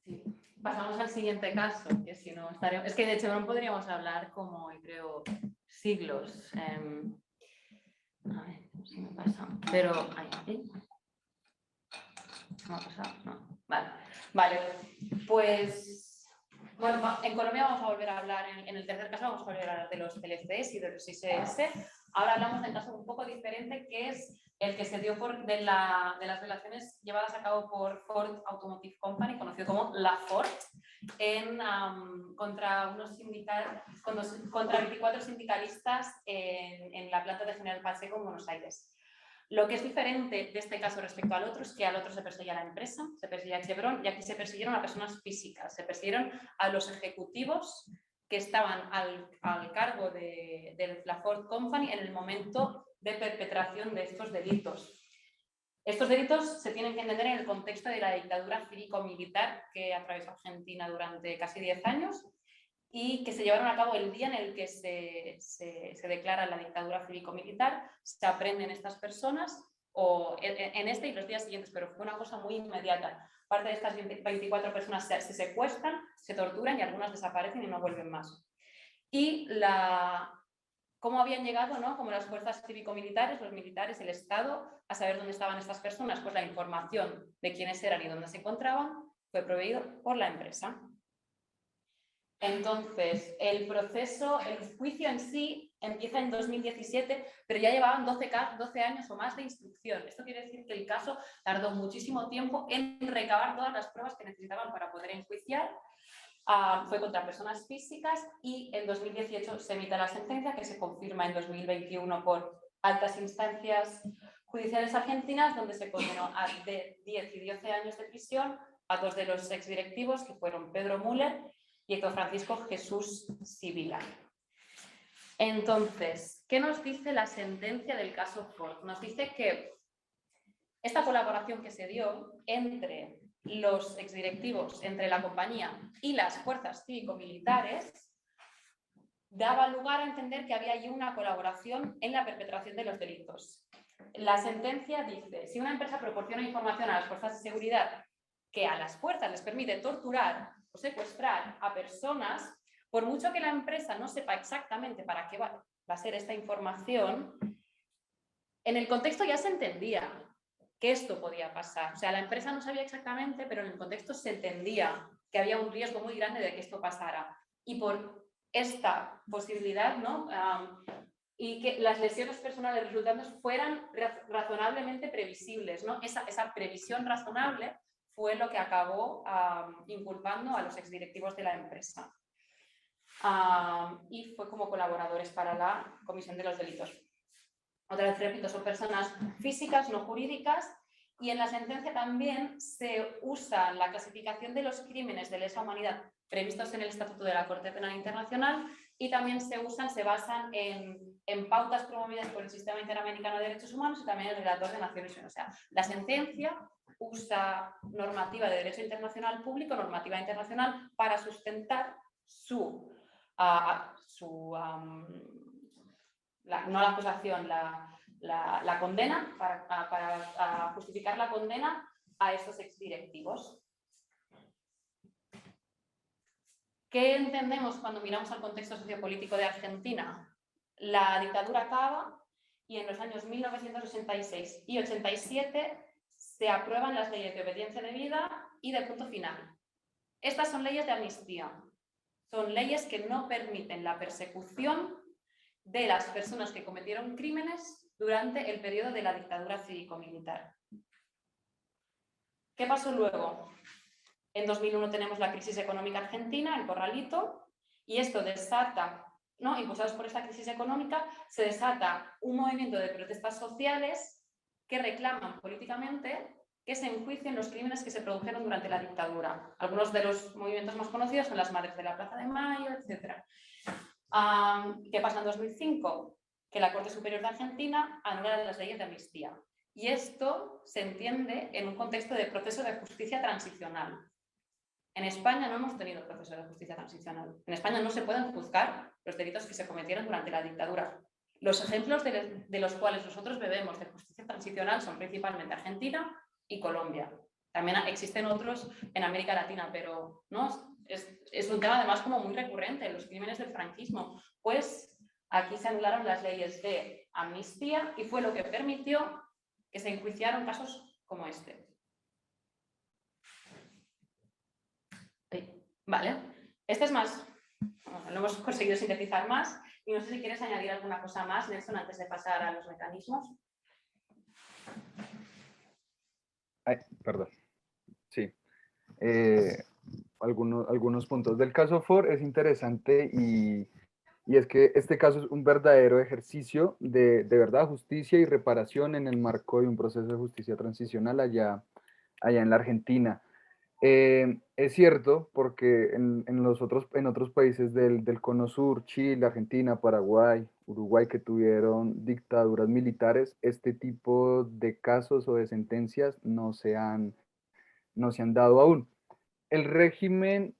Sí. Pasamos al siguiente caso, que si no estaremos... Es que de Chevron podríamos hablar como, creo, siglos. A ver, si me pasa. Pero, ¿no ha pasado? No. Vale, pues... Bueno, en Colombia vamos a volver a hablar, en el tercer caso vamos a volver a hablar de los TLCs y de los ISS. Ahora hablamos de un caso un poco diferente, que es el que se dio de las relaciones llevadas a cabo por Ford Automotive Company, conocido como la Ford, contra 24 sindicalistas en la planta de General Pacheco en Buenos Aires. Lo que es diferente de este caso respecto al otro es que al otro se perseguía a la empresa, se perseguía a Chevron, y aquí se persiguieron a personas físicas, se persiguieron a los ejecutivos que estaban al cargo de la Ford Company en el momento de perpetración de estos delitos. Estos delitos se tienen que entender en el contexto de la dictadura cívico-militar que atravesó Argentina durante casi 10 años y que se llevaron a cabo el día en el que se declara la dictadura cívico-militar, se aprenden estas personas o en este y los días siguientes, pero fue una cosa muy inmediata. Parte de estas 24 personas se secuestran, se torturan y algunas desaparecen y no vuelven más. Y cómo habían llegado, ¿no? Como las fuerzas cívico-militares, los militares, el Estado, a saber dónde estaban estas personas, pues la información de quiénes eran y dónde se encontraban fue proveído por la empresa. Entonces, el proceso, el juicio en sí empieza en 2017, pero ya llevaban 12 años o más de instrucción. Esto quiere decir que el caso tardó muchísimo tiempo en recabar todas las pruebas que necesitaban para poder enjuiciar. Fue contra personas físicas y en 2018 se emite la sentencia, que se confirma en 2021 por altas instancias judiciales argentinas, donde se condenó a de 10 y 12 años de prisión a dos de los exdirectivos, que fueron Pedro Müller y Héctor Francisco Jesús Sibila. Entonces, ¿qué nos dice la sentencia del caso Ford? Nos dice que esta colaboración que se dio entre los exdirectivos, entre la compañía y las fuerzas cívico-militares, daba lugar a entender que había allí una colaboración en la perpetración de los delitos. La sentencia dice: si una empresa proporciona información a las fuerzas de seguridad que a las fuerzas les permite torturar o secuestrar a personas, por mucho que la empresa no sepa exactamente para qué va a ser esta información, en el contexto ya se entendía que esto podía pasar. O sea, la empresa no sabía exactamente, pero en el contexto se entendía que había un riesgo muy grande de que esto pasara. Y por esta posibilidad, ¿no? Y que las lesiones personales resultantes fueran razonablemente previsibles, ¿no? Esa previsión razonable fue lo que acabó inculpando a los exdirectivos de la empresa. Y fue como colaboradores para la comisión de los delitos. Otra vez repito, son personas físicas, no jurídicas, y en la sentencia también se usa la clasificación de los crímenes de lesa humanidad previstos en el Estatuto de la Corte Penal Internacional, y también se basan en pautas promovidas por el Sistema Interamericano de Derechos Humanos y también el Relator de Naciones Unidas. O sea, la sentencia usa normativa de derecho internacional público, normativa internacional, para sustentar no la acusación, la condena, para justificar la condena a estos exdirectivos. ¿Qué entendemos cuando miramos al contexto sociopolítico de Argentina? La dictadura acaba y en los años 1966 y 87 se aprueban las leyes de obediencia debida y de punto final. Estas son leyes de amnistía. Son leyes que no permiten la persecución de las personas que cometieron crímenes durante el periodo de la dictadura cívico-militar. ¿Qué pasó luego? En 2001 tenemos la crisis económica argentina, el corralito, y esto desata, ¿no? Impulsados por esta crisis económica, se desata un movimiento de protestas sociales que reclaman políticamente que se enjuicien los crímenes que se produjeron durante la dictadura. Algunos de los movimientos más conocidos son las Madres de la Plaza de Mayo, etc. ¿Qué pasa en 2005? Que la Corte Superior de Argentina anula las leyes de amnistía. Y esto se entiende en un contexto de proceso de justicia transicional. En España no hemos tenido proceso de justicia transicional. En España no se pueden juzgar los delitos que se cometieron durante la dictadura. Los ejemplos de los cuales nosotros bebemos de justicia transicional son principalmente Argentina y Colombia. También existen otros en América Latina, pero ¿no? Es un tema además como muy recurrente, los crímenes del franquismo. Pues aquí se anularon las leyes de amnistía y fue lo que permitió que se enjuiciaran casos como este. Vale, este es más, lo hemos conseguido sintetizar más, y no sé si quieres añadir alguna cosa más, Nelson, antes de pasar a los mecanismos. Perdón. Sí. Algunos puntos del caso Ford es interesante y es que este caso es un verdadero ejercicio de verdad, justicia y reparación en el marco de un proceso de justicia transicional allá en la Argentina. Es cierto, porque en otros países del Cono Sur, Chile, Argentina, Paraguay, Uruguay, que tuvieron dictaduras militares, este tipo de casos o de sentencias no se han dado aún. El régimen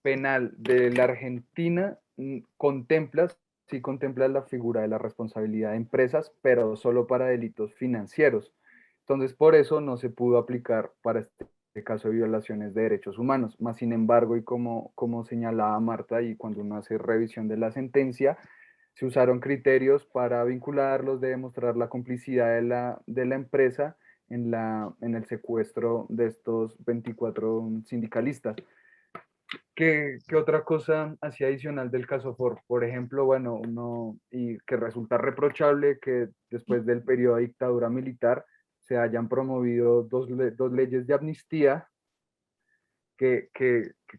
penal de la Argentina sí contempla la figura de la responsabilidad de empresas, pero solo para delitos financieros. Entonces, por eso no se pudo aplicar para este caso de violaciones de derechos humanos. Más sin embargo, y como señalaba Marta, y cuando uno hace revisión de la sentencia, se usaron criterios para vincularlos, de demostrar la complicidad de la empresa en el secuestro de estos 24 sindicalistas. ¿Qué otra cosa así adicional del caso Ford? Por ejemplo, bueno, uno, y que resulta reprochable que después del periodo de dictadura militar se hayan promovido dos leyes de amnistía que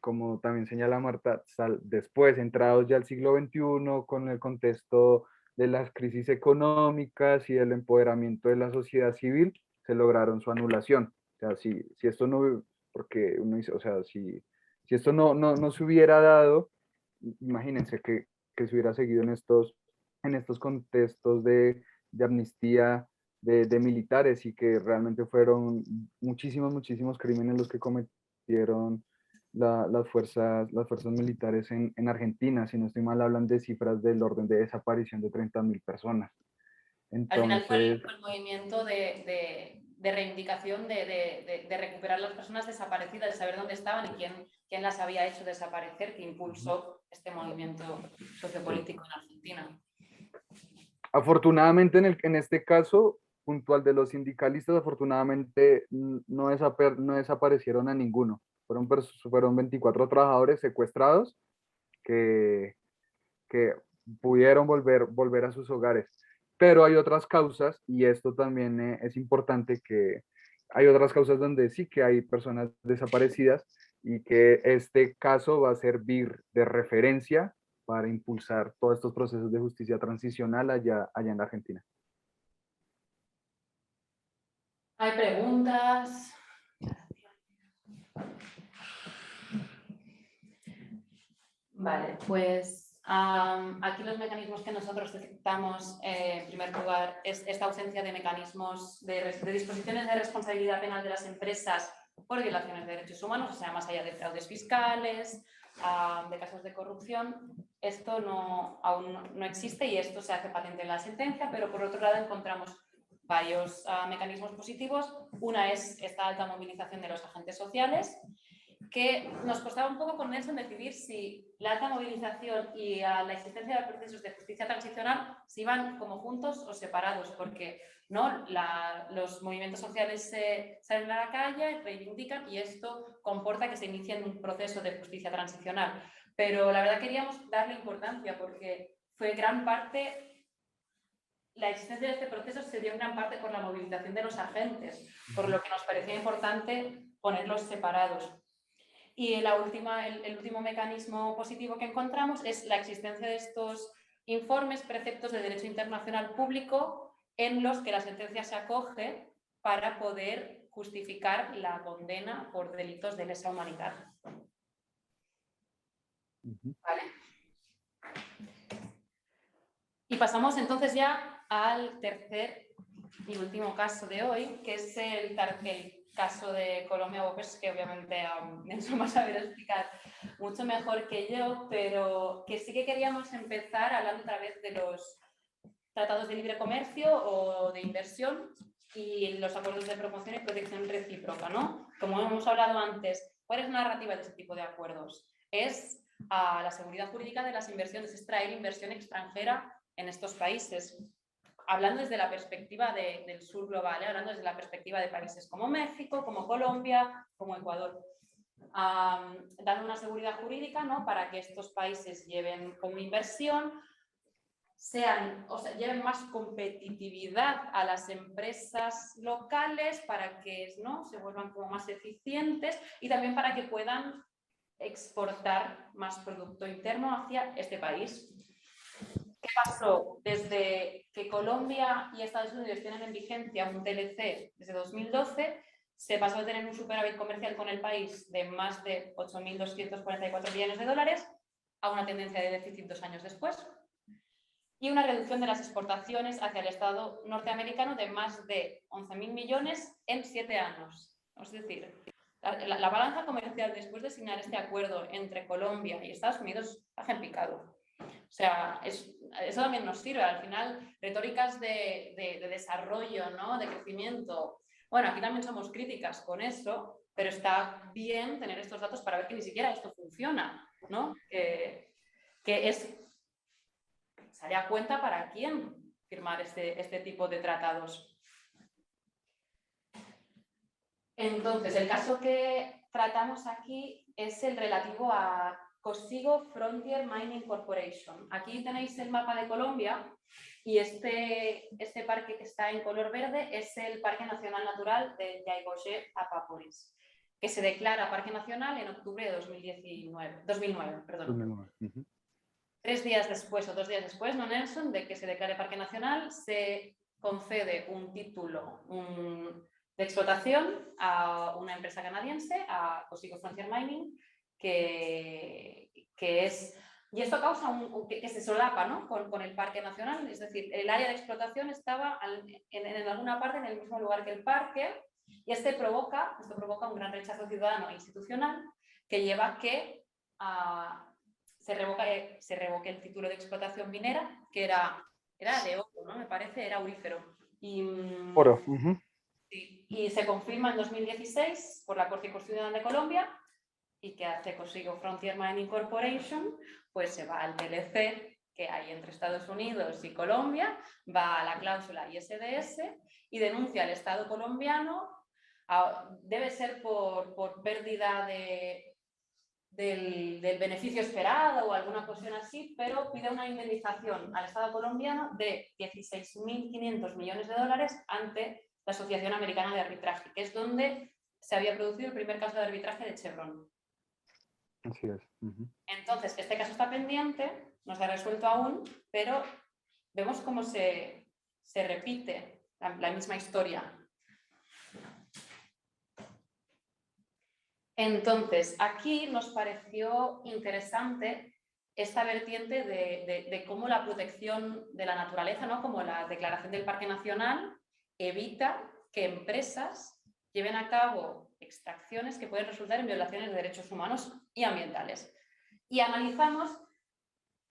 como también señala Marta, después, entrados ya al siglo XXI, con el contexto de las crisis económicas y el empoderamiento de la sociedad civil, se lograron su anulación. O sea, si esto no, porque uno dice, o sea, si esto no se hubiera dado, imagínense que se hubiera seguido en estos contextos de amnistía de militares y que realmente fueron muchísimos crímenes los que cometieron las fuerzas militares en Argentina. Si no estoy mal, hablan de cifras del orden de desaparición de 30.000 personas. Al final Entonces, fue el movimiento de reivindicación, de recuperar las personas desaparecidas, de saber dónde estaban y quién las había hecho desaparecer, que impulsó este movimiento sociopolítico en Argentina. afortunadamente en este caso puntual de los sindicalistas, afortunadamente no desaparecieron a ninguno. Fueron 24 trabajadores secuestrados que, que pudieron volver a sus hogares. Pero hay otras causas, y esto también es importante, que hay otras causas donde sí que hay personas desaparecidas y que este caso va a servir de referencia para impulsar todos estos procesos de justicia transicional allá en la Argentina. Hay preguntas. Vale, pues aquí los mecanismos que nosotros detectamos, en primer lugar, es esta ausencia de mecanismos de disposiciones de responsabilidad penal de las empresas por violaciones de derechos humanos, o sea, más allá de fraudes fiscales, de casos de corrupción. Esto aún no existe y esto se hace patente en la sentencia, pero por otro lado encontramos varios mecanismos positivos. Una es esta alta movilización de los agentes sociales, que nos costaba un poco con Nelson decidir si la alta movilización y la existencia de procesos de justicia transicional se iban como juntos o separados, porque ¿no? Los movimientos sociales salen a la calle, reivindican y esto comporta que se inicie un proceso de justicia transicional. Pero la verdad queríamos darle importancia porque fue gran parte, la existencia de este proceso se dio en gran parte por la movilización de los agentes, por lo que nos parecía importante ponerlos separados. Y el último mecanismo positivo que encontramos es la existencia de estos informes, preceptos de derecho internacional público en los que la sentencia se acoge para poder justificar la condena por delitos de lesa humanidad. ¿Vale? Y pasamos entonces ya al tercer y último caso de hoy, que es el caso de Colombia Bopes, que obviamente Nelson va a saber explicar mucho mejor que yo, pero que sí que queríamos empezar hablando otra vez de los tratados de libre comercio o de inversión y los acuerdos de promoción y protección recíproca, ¿no? Como hemos hablado antes, ¿cuál es la narrativa de este tipo de acuerdos? Es la seguridad jurídica de las inversiones, es traer inversión extranjera en estos países. Hablando desde la perspectiva del sur global, hablando desde la perspectiva de países como México, como Colombia, como Ecuador. Dando una seguridad jurídica, ¿no? Para que estos países lleven como inversión, lleven más competitividad a las empresas locales para que, ¿no? Se vuelvan como más eficientes y también para que puedan exportar más producto interno hacia este país. ¿Qué pasó? Desde que Colombia y Estados Unidos tienen en vigencia un TLC desde 2012, se pasó a tener un superávit comercial con el país de más de 8.244 millones de dólares a una tendencia de déficit 2 años después y una reducción de las exportaciones hacia el Estado norteamericano de más de 11.000 millones en 7 años. Es decir, la balanza comercial después de signar este acuerdo entre Colombia y Estados Unidos baja en picado. O sea, eso también nos sirve. Al final, retóricas de desarrollo, ¿no? De crecimiento. Bueno, aquí también somos críticas con eso, pero está bien tener estos datos para ver que ni siquiera esto funciona, ¿no? Que sale a cuenta para quién firmar este tipo de tratados. Entonces, el caso que tratamos aquí es el relativo a Cosigo Frontier Mining Corporation. Aquí tenéis el mapa de Colombia y este parque que está en color verde es el Parque Nacional Natural de Yaigoshe-Apapores, que se declara Parque Nacional en octubre de 2009. 3 días después o 2 días después, ¿no, Nelson?, de que se declare Parque Nacional, se concede un título de explotación a una empresa canadiense, a Cosigo Frontier Mining, que es... Y esto causa que se solapa, ¿no?, con el Parque Nacional, es decir, el área de explotación estaba en alguna parte en el mismo lugar que el parque, y esto provoca un gran rechazo ciudadano e institucional que lleva a que se revoque el título de explotación minera, que era de oro, ¿no?, me parece, era aurífero. Oro. Sí, y se confirma en 2016 por la Corte Constitucional de Colombia. ¿Y que hace Cosigo Frontier Mining Corporation? Pues se va al DLC que hay entre Estados Unidos y Colombia, va a la cláusula ISDS y denuncia al Estado colombiano, debe ser por pérdida del beneficio esperado o alguna cuestión así, pero pide una indemnización al Estado colombiano de 16.500 millones de dólares ante la Asociación Americana de Arbitraje, que es donde se había producido el primer caso de arbitraje de Chevron. Así es. Entonces, este caso está pendiente, no se ha resuelto aún, pero vemos cómo se repite la misma historia. Entonces, aquí nos pareció interesante esta vertiente de cómo la protección de la naturaleza, ¿no?, como la declaración del Parque Nacional, evita que empresas lleven a cabo extracciones que pueden resultar en violaciones de derechos humanos y ambientales. Y analizamos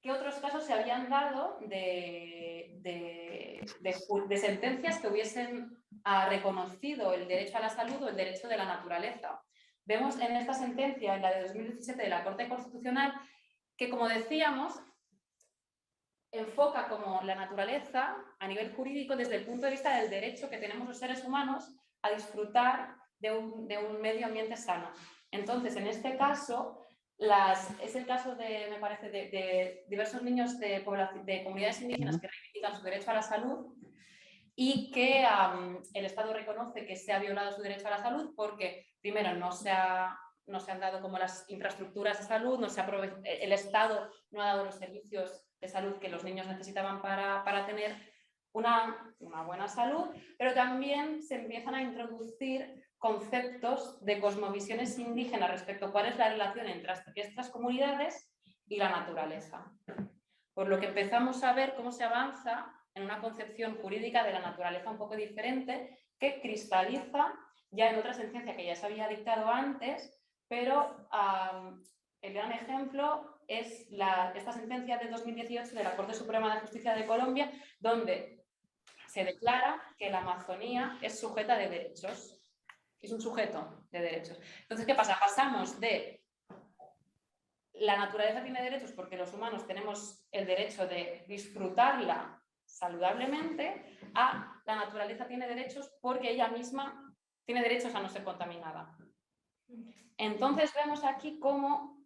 qué otros casos se habían dado de sentencias que hubiesen reconocido el derecho a la salud o el derecho de la naturaleza. Vemos en esta sentencia, en la de 2017 de la Corte Constitucional, que, como decíamos, enfoca como la naturaleza a nivel jurídico desde el punto de vista del derecho que tenemos los seres humanos a disfrutar de un medio ambiente sano. Entonces, en este caso, es el caso me parece, de diversos niños de comunidades indígenas que reivindican su derecho a la salud y que el Estado reconoce que se ha violado su derecho a la salud porque, primero, no se han dado como las infraestructuras de salud, el Estado no ha dado los servicios de salud que los niños necesitaban para tener una buena salud, pero también se empiezan a introducir conceptos de cosmovisiones indígenas respecto a cuál es la relación entre estas comunidades y la naturaleza. Por lo que empezamos a ver cómo se avanza en una concepción jurídica de la naturaleza un poco diferente que cristaliza ya en otra sentencia que ya se había dictado antes, pero el gran ejemplo es esta sentencia de 2018 de la Corte Suprema de Justicia de Colombia, donde se declara que la Amazonía es sujeta de derechos. Es un sujeto de derechos. Entonces, ¿qué pasa? Pasamos de la naturaleza tiene derechos porque los humanos tenemos el derecho de disfrutarla saludablemente a la naturaleza tiene derechos porque ella misma tiene derechos a no ser contaminada. Entonces vemos aquí cómo,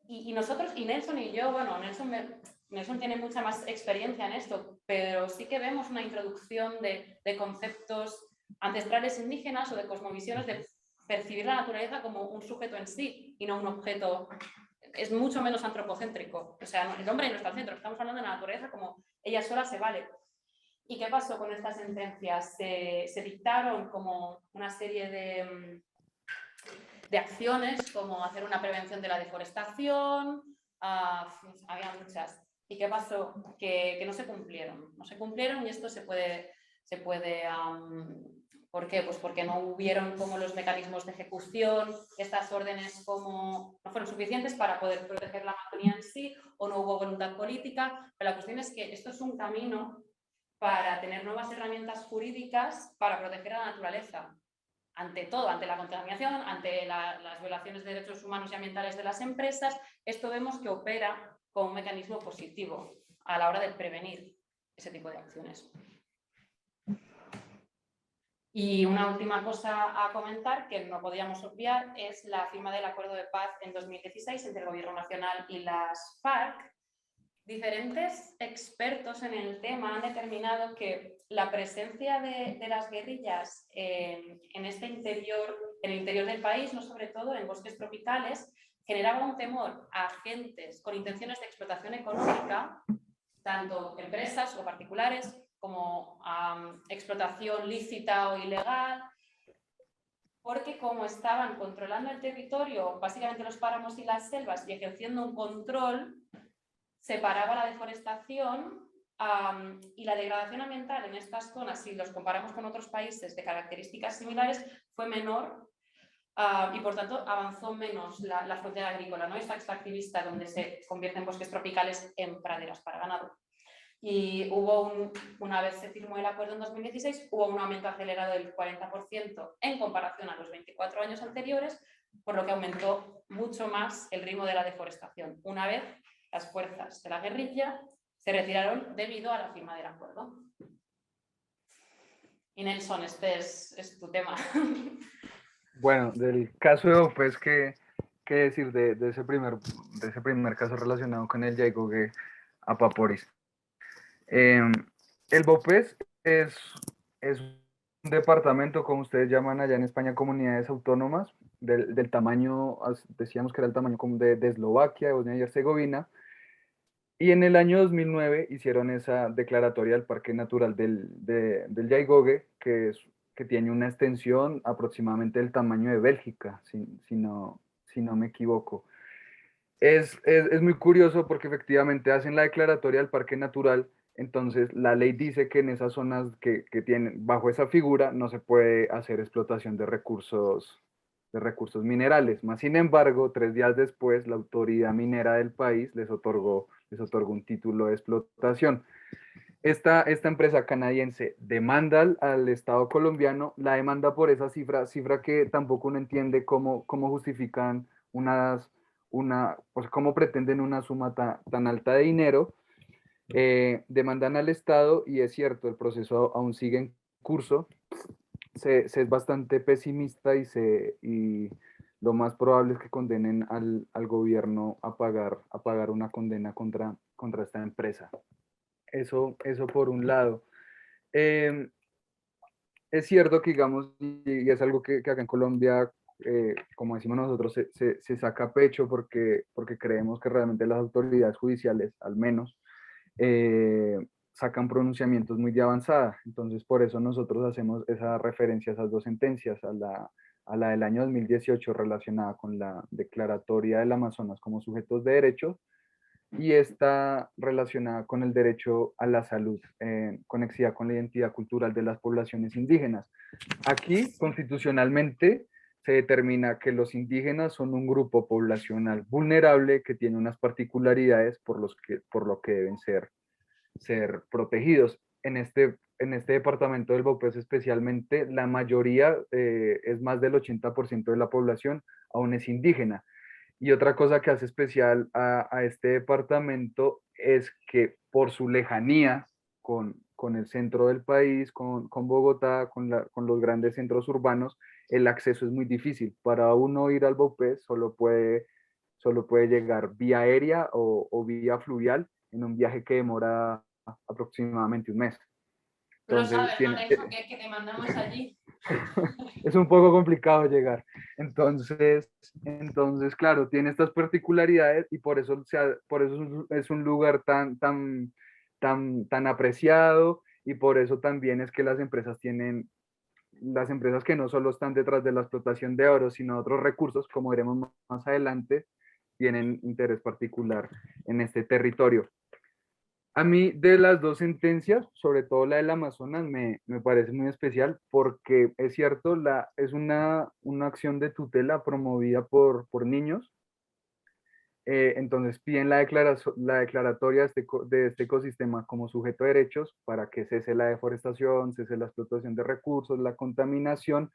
y nosotros, y Nelson y yo, bueno, Nelson tiene mucha más experiencia en esto, pero sí que vemos una introducción de conceptos ancestrales indígenas o de cosmovisiones de percibir la naturaleza como un sujeto en sí y no un objeto. Es mucho menos antropocéntrico. O sea, el hombre no está al centro, estamos hablando de la naturaleza como ella sola se vale. ¿Y qué pasó con estas sentencias? Se dictaron como una serie de acciones, como hacer una prevención de la deforestación, había muchas. ¿Y qué pasó? Que no se cumplieron. No se cumplieron y esto se puede ¿por qué? Pues porque no hubieron como los mecanismos de ejecución, estas órdenes como no fueron suficientes para poder proteger la Amazonía en sí, o no hubo voluntad política, pero la cuestión es que esto es un camino para tener nuevas herramientas jurídicas para proteger a la naturaleza. Ante todo, ante la contaminación, ante las violaciones de derechos humanos y ambientales de las empresas, esto vemos que opera como un mecanismo positivo a la hora de prevenir ese tipo de acciones. Y una última cosa a comentar que no podíamos obviar es la firma del Acuerdo de Paz en 2016 entre el Gobierno Nacional y las FARC. Diferentes expertos en el tema han determinado que la presencia de las guerrillas en este interior, en el interior del país, no sobre todo en bosques tropicales, generaba un temor a agentes con intenciones de explotación económica, tanto empresas o particulares, como explotación lícita o ilegal, porque como estaban controlando el territorio, básicamente los páramos y las selvas, y ejerciendo un control, se paraba la deforestación y la degradación ambiental en estas zonas, si los comparamos con otros países de características similares, fue menor y por tanto avanzó menos la frontera agrícola, ¿no? Esta extractivista donde se convierten bosques tropicales en praderas para ganado. Y hubo una vez se firmó el acuerdo en 2016, hubo un aumento acelerado del 40% en comparación a los 24 años anteriores, por lo que aumentó mucho más el ritmo de la deforestación. Una vez las fuerzas de la guerrilla se retiraron debido a la firma del acuerdo. Y Nelson, este es tu tema. Bueno, del caso de Bopes, ¿qué decir de ese primer caso relacionado con el Yaigogue Apaporis? El Bopes es un departamento, como ustedes llaman allá en España, comunidades autónomas, del tamaño, decíamos que era el tamaño como de Eslovaquia, de Bosnia y Herzegovina, y en el año 2009 hicieron esa declaratoria del Parque Natural del Yaigogue, que tiene una extensión aproximadamente del tamaño de Bélgica, si no me equivoco. Es muy curioso porque efectivamente hacen la declaratoria del Parque Natural, entonces la ley dice que en esas zonas que tienen, bajo esa figura, no se puede hacer explotación de recursos minerales. Más sin embargo, 3 días después, la autoridad minera del país les otorgó un título de explotación. Esta empresa canadiense demanda al Estado colombiano, la demanda por esa cifra que tampoco uno entiende cómo justifican pues cómo pretenden una suma tan alta de dinero. Demandan al Estado y es cierto, el proceso aún sigue en curso. Se es bastante pesimista y lo más probable es que condenen al gobierno a pagar una condena contra esta empresa. Eso por un lado. Eh, es cierto que, digamos, y es algo que acá en Colombia, como decimos nosotros, se saca pecho porque creemos que realmente las autoridades judiciales, al menos, eh, sacan pronunciamientos muy de avanzada. Entonces, por eso nosotros hacemos esa referencia a esas dos sentencias, a la del año 2018 relacionada con la declaratoria del Amazonas como sujetos de derecho y está relacionada con el derecho a la salud, conexida con la identidad cultural de las poblaciones indígenas. Aquí, constitucionalmente, se determina que los indígenas son un grupo poblacional vulnerable que tiene unas particularidades por lo que deben ser protegidos. En este departamento del Bopes especialmente, la mayoría, es más del 80% de la población, aún es indígena. Y otra cosa que hace especial a este departamento es que por su lejanía con el centro del país, con Bogotá, con los grandes centros urbanos, el acceso es muy difícil. Para uno ir al Bopés solo puede llegar vía aérea o vía fluvial en un viaje que demora aproximadamente un mes. Tú lo Entonces, sabes, ¿no, Nelson? Que te mandamos allí. es un poco complicado llegar. Entonces, claro, tiene estas particularidades y por eso es un lugar tan apreciado y por eso también es que las empresas que no solo están detrás de la explotación de oro, sino otros recursos, como veremos más adelante, tienen interés particular en este territorio. A mí de las dos sentencias, sobre todo la del Amazonas, me parece muy especial porque es cierto, es una acción de tutela promovida por niños. Entonces piden la declaratoria de este ecosistema como sujeto de derechos para que cese la deforestación, cese la explotación de recursos, la contaminación.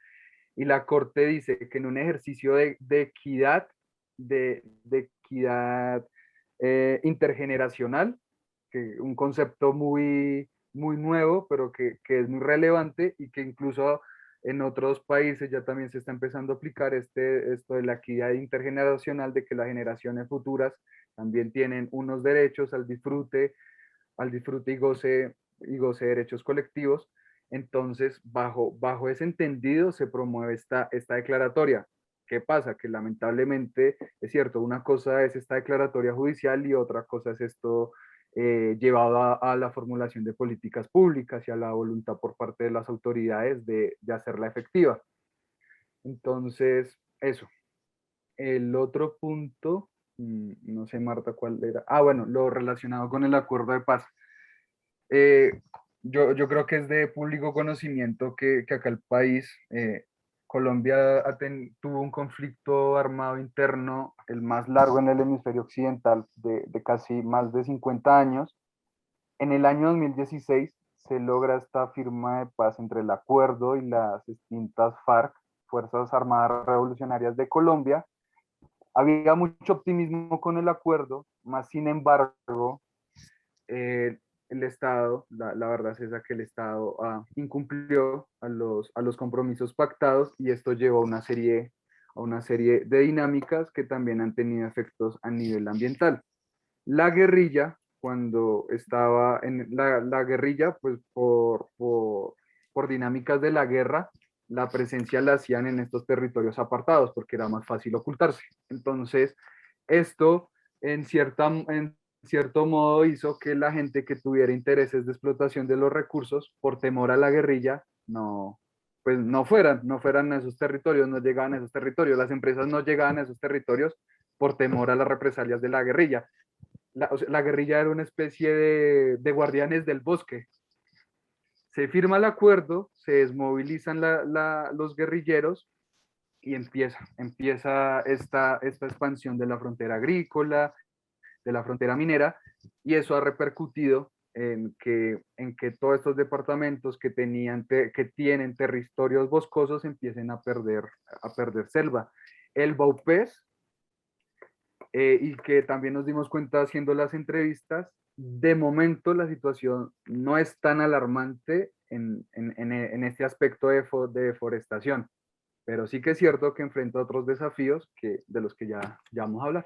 Y la Corte dice que en un ejercicio de equidad, de equidad intergeneracional, que un concepto muy nuevo, pero que es muy relevante y que incluso en otros países ya también se está empezando a aplicar esto de la equidad intergeneracional, de que las generaciones futuras también tienen unos derechos al disfrute y goce de derechos colectivos. Entonces, bajo ese entendido se promueve esta declaratoria. ¿Qué pasa? Que lamentablemente, es cierto, una cosa es esta declaratoria judicial y otra cosa es esto llevado a la formulación de políticas públicas y a la voluntad por parte de las autoridades de hacerla efectiva. Entonces, eso. El otro punto, no sé, Marta, cuál era. Ah, bueno, lo relacionado con el acuerdo de paz. Eh, yo creo que es de público conocimiento que acá el país, Colombia tuvo un conflicto armado interno, el más largo en el hemisferio occidental, de casi más de 50 años. En el año 2016 se logra esta firma de paz entre el acuerdo y las distintas FARC, Fuerzas Armadas Revolucionarias de Colombia. Había mucho optimismo con el acuerdo, más sin embargo, el Estado, la verdad es esa que el Estado incumplió a los compromisos pactados y esto llevó a una serie de dinámicas que también han tenido efectos a nivel ambiental. La guerrilla, cuando estaba en la guerrilla, pues por dinámicas de la guerra, la presencia la hacían en estos territorios apartados porque era más fácil ocultarse. Entonces, esto en cierto modo hizo que la gente que tuviera intereses de explotación de los recursos por temor a la guerrilla pues no fueran a esos territorios, no llegaban a esos territorios, las empresas no llegaban a esos territorios por temor a las represalias de la guerrilla. O sea, la guerrilla era una especie de guardianes del bosque. Se firma el acuerdo, se desmovilizan los guerrilleros y empieza esta expansión de la frontera agrícola, de la frontera minera, y eso ha repercutido en que todos estos departamentos que tienen territorios boscosos empiecen a perder selva. El Baupés, y que también nos dimos cuenta haciendo las entrevistas, de momento la situación no es tan alarmante en este aspecto de deforestación, pero sí que es cierto que enfrenta otros desafíos de los que ya vamos a hablar.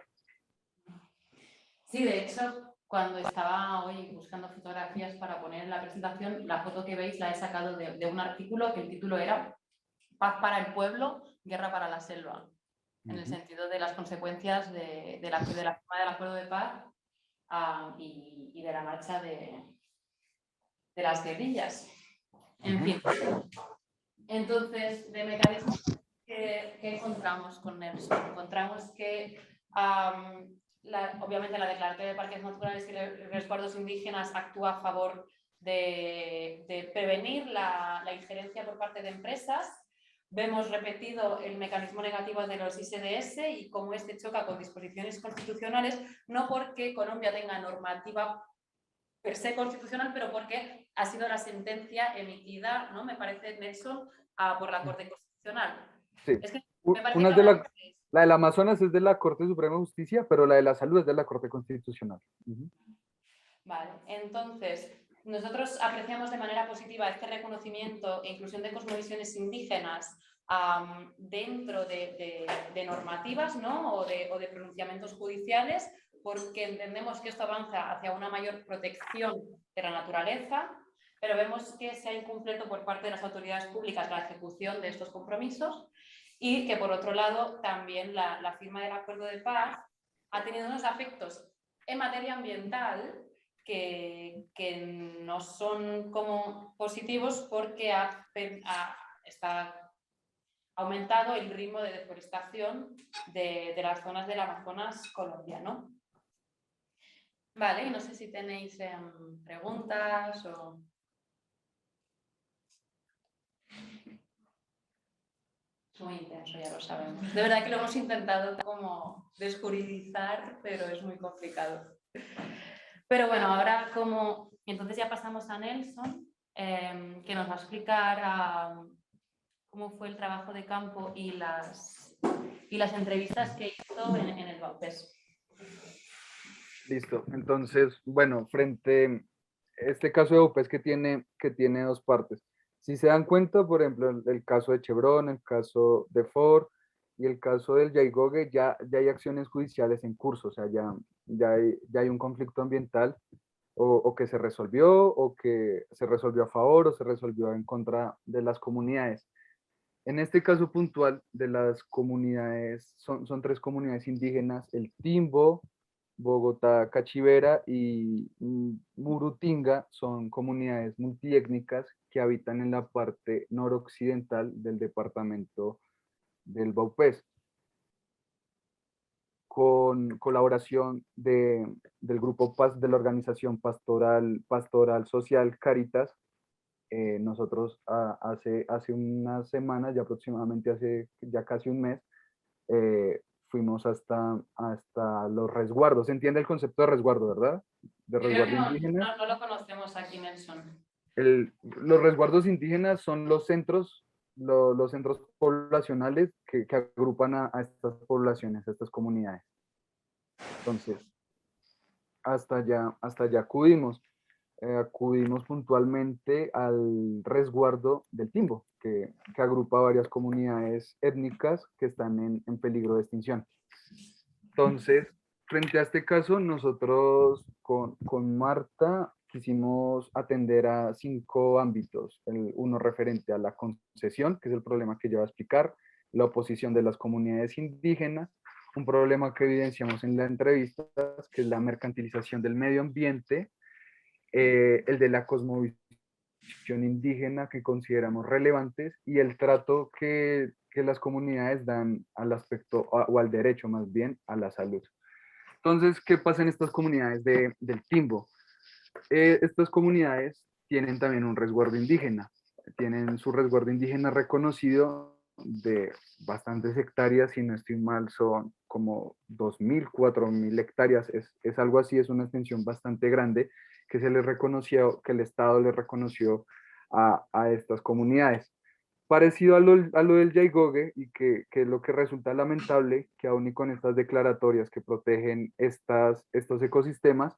Sí, de hecho, cuando estaba hoy buscando fotografías para poner en la presentación, la foto que veis la he sacado de un artículo que el título era Paz para el pueblo, guerra para la selva, en el sentido de las consecuencias de la firma del acuerdo de paz y de la marcha de las guerrillas. En fin. Entonces, de mecanismos que encontramos con Nelson, encontramos que obviamente la Declaratoria de Parques Naturales y Resguardos Indígenas actúa a favor de prevenir la injerencia por parte de empresas. Vemos repetido el mecanismo negativo de los ISDS y cómo este choca con disposiciones constitucionales, no porque Colombia tenga normativa per se constitucional, pero porque ha sido la sentencia emitida, ¿no? Me parece, Nelson, por la Corte Constitucional. Sí. Es que me parece la del Amazonas es de la Corte Suprema de Justicia, pero la de la Salud es de la Corte Constitucional. Vale, entonces, nosotros apreciamos de manera positiva este reconocimiento e inclusión de cosmovisiones indígenas dentro de normativas, ¿no? o de pronunciamientos judiciales, porque entendemos que esto avanza hacia una mayor protección de la naturaleza, pero vemos que se ha incumplido por parte de las autoridades públicas la ejecución de estos compromisos y que, por otro lado, también la firma del acuerdo de paz ha tenido unos efectos en materia ambiental que no son como positivos porque está aumentado el ritmo de deforestación de las zonas del Amazonas colombiano. Vale, y no sé si tenéis preguntas o... Es muy intenso, ya lo sabemos. De verdad que lo hemos intentado como desjuridizar, pero es muy complicado. Pero bueno, ahora entonces ya pasamos a Nelson, que nos va a explicar cómo fue el trabajo de campo y las entrevistas que hizo en el Baupés. Listo. Entonces, bueno, frente a este caso de Baupés que tiene dos partes. Si se dan cuenta, por ejemplo, el caso de Chevron, el caso de Ford y el caso del Yaigoge, ya hay acciones judiciales en curso, o sea, ya hay un conflicto ambiental o que se resolvió o que se resolvió a favor o se resolvió en contra de las comunidades. En este caso puntual de las comunidades, son tres comunidades indígenas, el Timbo, Bogotá, Cachivera y Murutinga, son comunidades multiétnicas que habitan en la parte noroccidental del departamento del Baupés, con colaboración del grupo de la organización Pastoral Social Caritas. Nosotros hace unas semanas, ya aproximadamente hace ya casi un mes, fuimos hasta los resguardos. ¿Se entiende el concepto de resguardo, verdad? De Yo creo que resguardo indígena. no lo conocemos aquí, Nelson. Los resguardos indígenas son los centros, los centros poblacionales que agrupan a estas poblaciones, a estas comunidades. Entonces, hasta allá acudimos. Acudimos puntualmente al resguardo del Timbo, que agrupa varias comunidades étnicas que están en peligro de extinción. Entonces, frente a este caso, nosotros con Marta quisimos atender a 5 ámbitos. Uno referente a la concesión, que es el problema que yo voy a explicar, la oposición de las comunidades indígenas, un problema que evidenciamos en la entrevista, que es la mercantilización del medio ambiente, el de la cosmovisión indígena que consideramos relevantes y el trato que las comunidades dan al aspecto o al derecho más bien a la salud. Entonces, ¿qué pasa en estas comunidades del Timbo? Estas comunidades tienen también un resguardo indígena, tienen su resguardo indígena reconocido de bastantes hectáreas, si no estoy mal, son como 2.000, 4.000 hectáreas, es algo así, es una extensión bastante grande que se les reconoció, que el Estado les reconoció a estas comunidades. Parecido a lo del Yaigoge y que es lo que resulta lamentable, que aún y con estas declaratorias que protegen estos ecosistemas,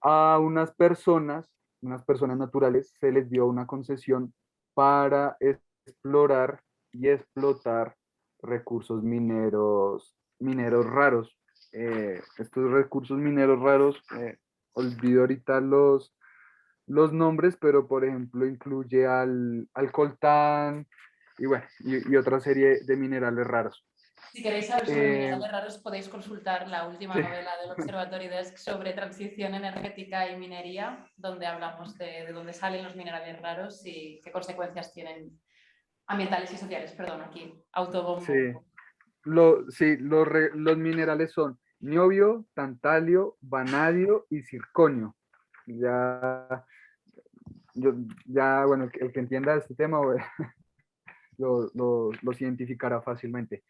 a unas personas naturales, se les dio una concesión para explorar y explotar recursos mineros raros. Estos recursos mineros raros, olvido ahorita los nombres, pero por ejemplo incluye al coltán y bueno, y otra serie de minerales raros. Si queréis saber sobre minerales raros, podéis consultar la última Sí. novela del Observatory Desk sobre transición energética y minería, donde hablamos de dónde salen los minerales raros y qué consecuencias tienen ambientales y sociales. Perdón, aquí, autobombo. Sí, los minerales son niobio, tantalio, vanadio y circonio. Ya, bueno, el que entienda este tema los identificará fácilmente.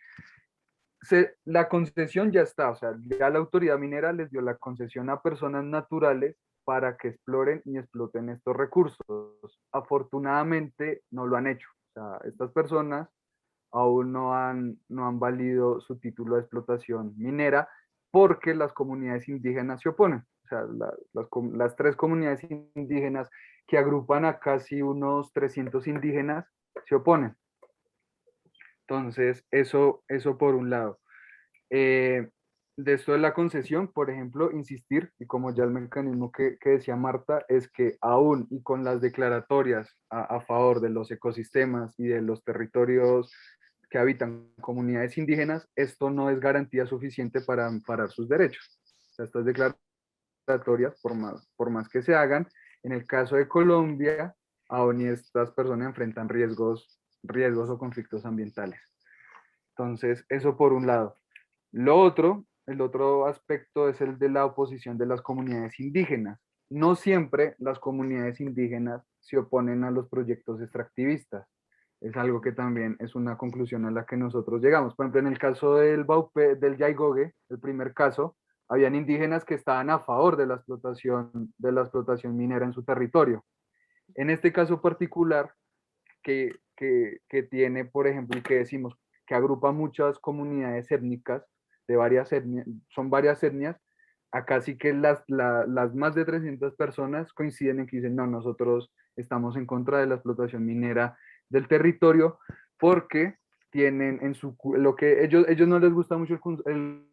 La concesión ya está, o sea, ya la autoridad minera les dio la concesión a personas naturales para que exploren y exploten estos recursos. Afortunadamente no lo han hecho. O sea, estas personas aún no han valido su título de explotación minera porque las comunidades indígenas se oponen. O sea, las 3 comunidades indígenas que agrupan a casi unos 300 indígenas se oponen. Entonces, eso por un lado. De esto de la concesión, por ejemplo, insistir, y como ya el mecanismo que decía Marta, es que aún y con las declaratorias a favor de los ecosistemas y de los territorios que habitan comunidades indígenas, esto no es garantía suficiente para amparar sus derechos. O sea, estas declaratorias, por más que se hagan, en el caso de Colombia, aún y estas personas enfrentan riesgos o conflictos ambientales. Entonces, eso por un lado. El otro aspecto es el de la oposición de las comunidades indígenas. No siempre las comunidades indígenas se oponen a los proyectos extractivistas. Es algo que también es una conclusión a la que nosotros llegamos. Por ejemplo, en el caso del Yaigoge, el primer caso, habían indígenas que estaban a favor de la explotación minera en su territorio. En este caso particular, que tiene, por ejemplo, y que decimos que agrupa muchas comunidades étnicas, de varias etnias, son varias etnias, acá sí que las más de 300 personas coinciden en que dicen, no, nosotros estamos en contra de la explotación minera del territorio porque tienen en lo que ellos no les gusta mucho el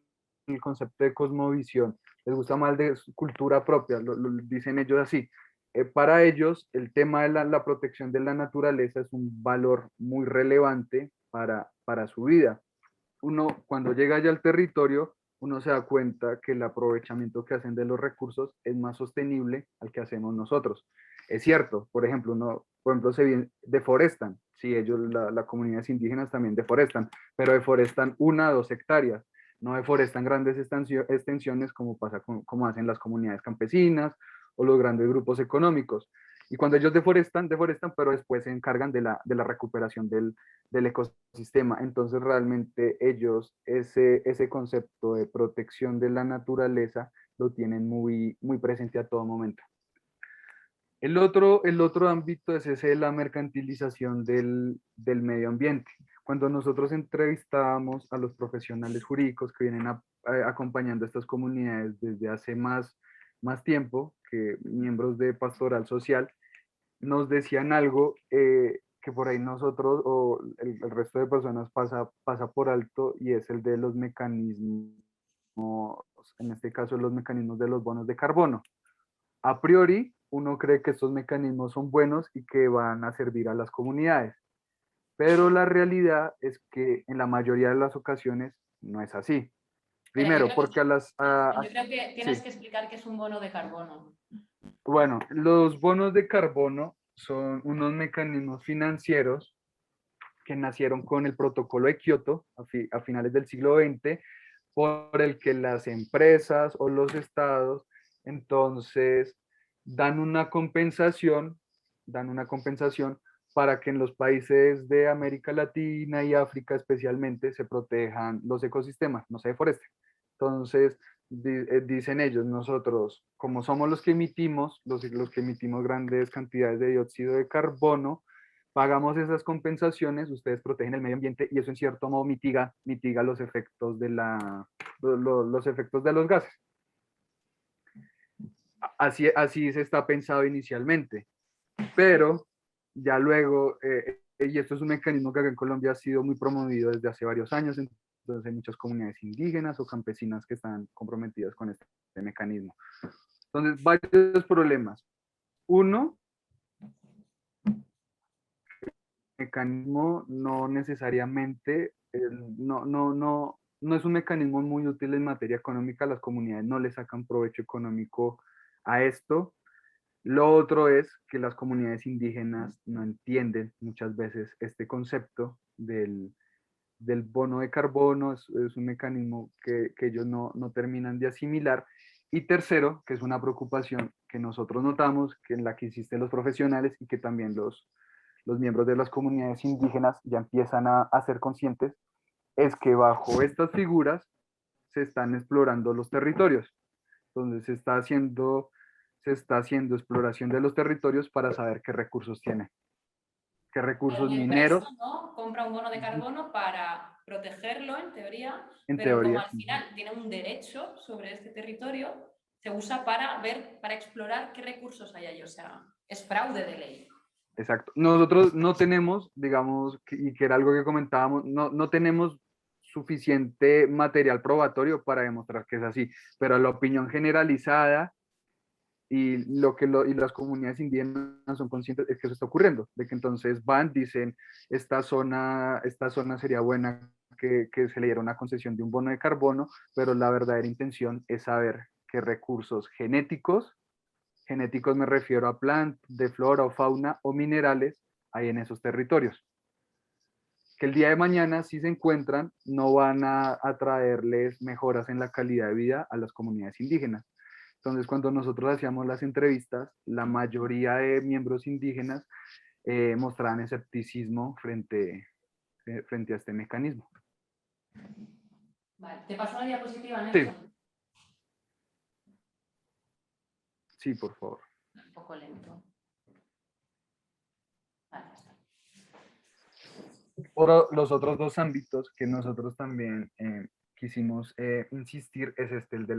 concepto de cosmovisión, les gusta más de su cultura propia, lo dicen ellos así. Para ellos, el tema de la protección de la naturaleza es un valor muy relevante para su vida. Uno, cuando llega allá al territorio, uno se da cuenta que el aprovechamiento que hacen de los recursos es más sostenible al que hacemos nosotros. Es cierto, por ejemplo, deforestan, sí, ellos, las comunidades indígenas también deforestan, pero deforestan 1 o 2 hectáreas, no deforestan grandes extensiones como pasa como hacen las comunidades campesinas o los grandes grupos económicos. Y cuando ellos deforestan, pero después se encargan de la recuperación del ecosistema. Entonces realmente ellos ese concepto de protección de la naturaleza lo tienen muy, muy presente a todo momento. El otro ámbito es ese de la mercantilización del medio ambiente. Cuando nosotros entrevistábamos a los profesionales jurídicos que vienen acompañando a estas comunidades desde hace más tiempo, que miembros de Pastoral Social, nos decían algo que por ahí nosotros o el resto de personas pasa por alto, y es el de los mecanismos, en este caso los mecanismos de los bonos de carbono. A priori, uno cree que estos mecanismos son buenos y que van a servir a las comunidades, pero la realidad es que en la mayoría de las ocasiones no es así. Pero yo Primero, creo que, porque yo creo que tienes sí. que explicar qué es un bono de carbono. Bueno, los bonos de carbono son unos mecanismos financieros que nacieron con el protocolo de Kioto a finales del siglo XX, por el que las empresas o los estados entonces dan una compensación para que en los países de América Latina y África especialmente se protejan los ecosistemas, no se deforesten. Entonces, dicen ellos, nosotros, como somos los que emitimos grandes cantidades de dióxido de carbono, pagamos esas compensaciones, ustedes protegen el medio ambiente y eso en cierto modo mitiga los efectos los efectos de los gases. Así se está pensado inicialmente, pero ya luego, y esto es un mecanismo que acá en Colombia ha sido muy promovido desde hace varios años, entonces hay muchas comunidades indígenas o campesinas que están comprometidas con este mecanismo. Entonces, varios problemas. Uno, mecanismo no necesariamente, no es un mecanismo muy útil en materia económica, las comunidades no le sacan provecho económico a esto. Lo otro es que las comunidades indígenas no entienden muchas veces este concepto del bono de carbono, es un mecanismo que ellos no terminan de asimilar. Y tercero, que es una preocupación que nosotros notamos, que en la que existen los profesionales y que también los miembros de las comunidades indígenas ya empiezan a ser conscientes, es que bajo estas figuras se están explorando los territorios. Entonces se está haciendo exploración de los territorios para saber qué recursos tiene, qué Pero recursos una empresa, mineros, ¿no?, compra un bono de carbono para protegerlo, en teoría, en pero como teoría. al final tiene un derecho sobre este territorio, se usa para explorar qué recursos hay ahí. O sea, es fraude de ley. Exacto. Nosotros no tenemos, digamos, y que era algo que comentábamos, no tenemos suficiente material probatorio para demostrar que es así, pero la opinión generalizada y y las comunidades indígenas son conscientes es que eso está ocurriendo, de que entonces dicen, esta zona sería buena que se le diera una concesión de un bono de carbono, pero la verdadera intención es saber qué recursos genéticos me refiero a plantas, de flora o fauna o minerales hay en esos territorios. Que el día de mañana, si se encuentran, no van a traerles mejoras en la calidad de vida a las comunidades indígenas. Entonces, cuando nosotros hacíamos las entrevistas, la mayoría de miembros indígenas mostraban escepticismo frente a este mecanismo. Vale. ¿Te paso una diapositiva, Sí, Nelson? sí, por favor. Un poco lento. Vale, ya está. Los otros dos ámbitos que nosotros también quisimos insistir es este, el de,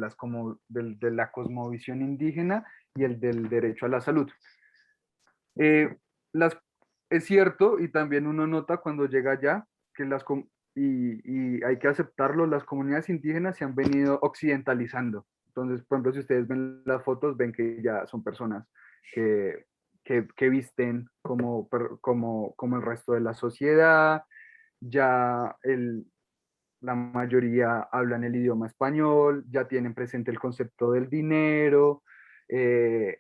de la cosmovisión indígena y el del derecho a la salud. Eh, las, es cierto, y también uno nota cuando llega allá, que y hay que aceptarlo, las comunidades indígenas se han venido occidentalizando. Entonces, por ejemplo, si ustedes ven las fotos, ven que ya son personas que, que visten como el resto de la sociedad, ya la mayoría hablan el idioma español, ya tienen presente el concepto del dinero, eh,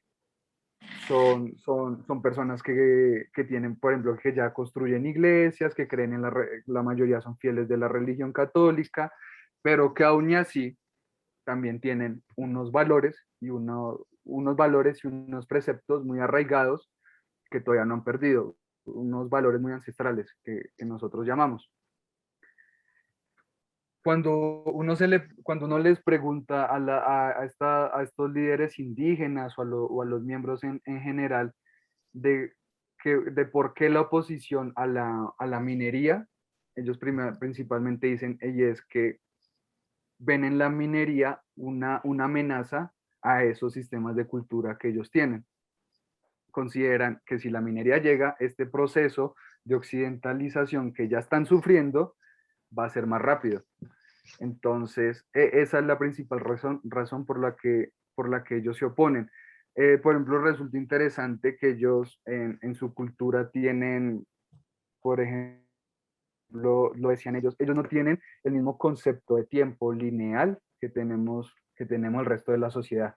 son personas que tienen, por ejemplo, que ya construyen iglesias, que creen en la mayoría son fieles de la religión católica, pero que aún y así también tienen unos valores unos valores y unos preceptos muy arraigados que todavía no han perdido, unos valores muy ancestrales que nosotros llamamos. Cuando uno les pregunta a estos líderes indígenas o a los miembros en general de, de por qué la oposición a la minería, ellos principalmente dicen, y es que ven en la minería una amenaza a esos sistemas de cultura que ellos tienen. Consideran que si la minería llega, este proceso de occidentalización que ya están sufriendo va a ser más rápido. Entonces, esa es la principal razón por la que ellos se oponen. Por ejemplo, resulta interesante que ellos en su cultura tienen, por ejemplo, lo decían ellos no tienen el mismo concepto de tiempo lineal que tenemos el resto de la sociedad.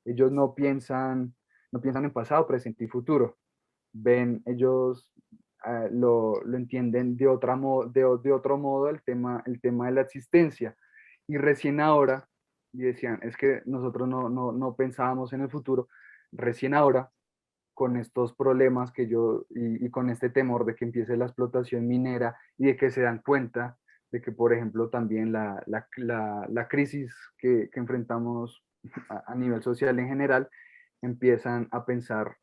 Ellos no piensan en pasado, presente y futuro. Ellos lo entienden de otro modo el tema de la existencia. Y recién ahora, y decían, es que nosotros no pensábamos en el futuro, recién ahora, con estos problemas y con este temor de que empiece la explotación minera y de que se dan cuenta de que, por ejemplo, también la crisis que enfrentamos a nivel social en general, empiezan a pensar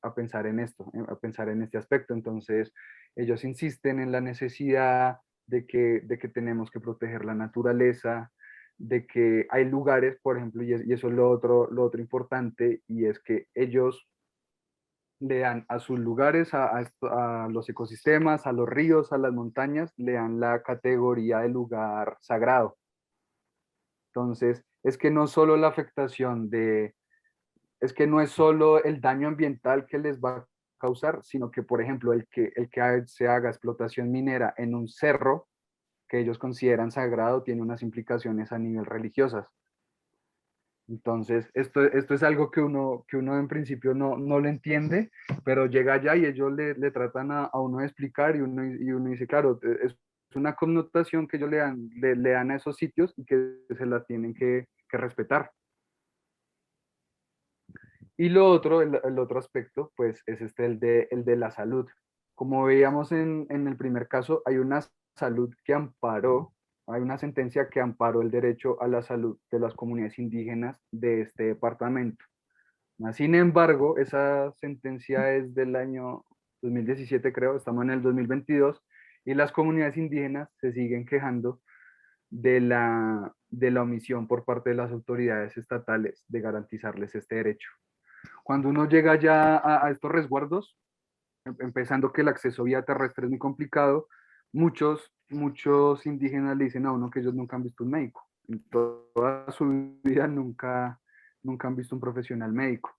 en esto, a pensar en este aspecto. Entonces, ellos insisten en la necesidad de que tenemos que proteger la naturaleza, de que hay lugares, por ejemplo, y eso es lo otro importante, y es que ellos le dan a sus lugares, a los ecosistemas, a los ríos, a las montañas, le dan la categoría de lugar sagrado. Entonces, es que no solo la afectación es que no es solo el daño ambiental que les va a causar, sino que, por ejemplo, el que se haga explotación minera en un cerro que ellos consideran sagrado tiene unas implicaciones a nivel religiosas. Entonces, esto es algo que uno en principio no lo entiende, pero llega allá y ellos le tratan a uno de explicar y uno dice, claro, es una connotación que ellos le dan a esos sitios y que se la tienen que respetar. Y lo otro, el otro aspecto, pues es el de la salud. Como veíamos en el primer caso, hay una salud que amparó, hay una sentencia que amparó el derecho a la salud de las comunidades indígenas de este departamento. Sin embargo, esa sentencia es del año 2017, creo, estamos en el 2022, y las comunidades indígenas se siguen quejando de la omisión por parte de las autoridades estatales de garantizarles este derecho. Cuando uno llega ya a estos resguardos, empezando que el acceso vía terrestre es muy complicado, muchos indígenas le dicen a uno que ellos nunca han visto un médico. En toda su vida nunca han visto un profesional médico.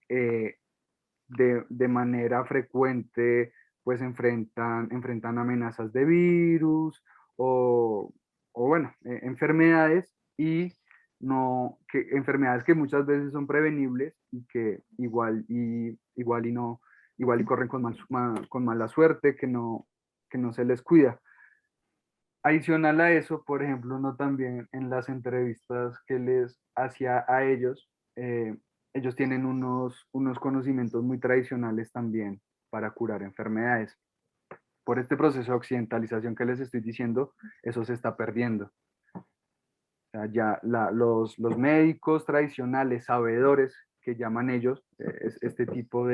De manera frecuente, pues enfrentan amenazas de virus o bueno, enfermedades y enfermedades que muchas veces son prevenibles y que igual y corren con mala suerte, que no se les cuida. Adicional a eso, por ejemplo, uno también en las entrevistas que les hacía a ellos, ellos tienen unos conocimientos muy tradicionales también para curar enfermedades. Por este proceso de occidentalización que les estoy diciendo, eso se está perdiendo. O sea, ya los médicos tradicionales, sabedores, que llaman ellos, este tipo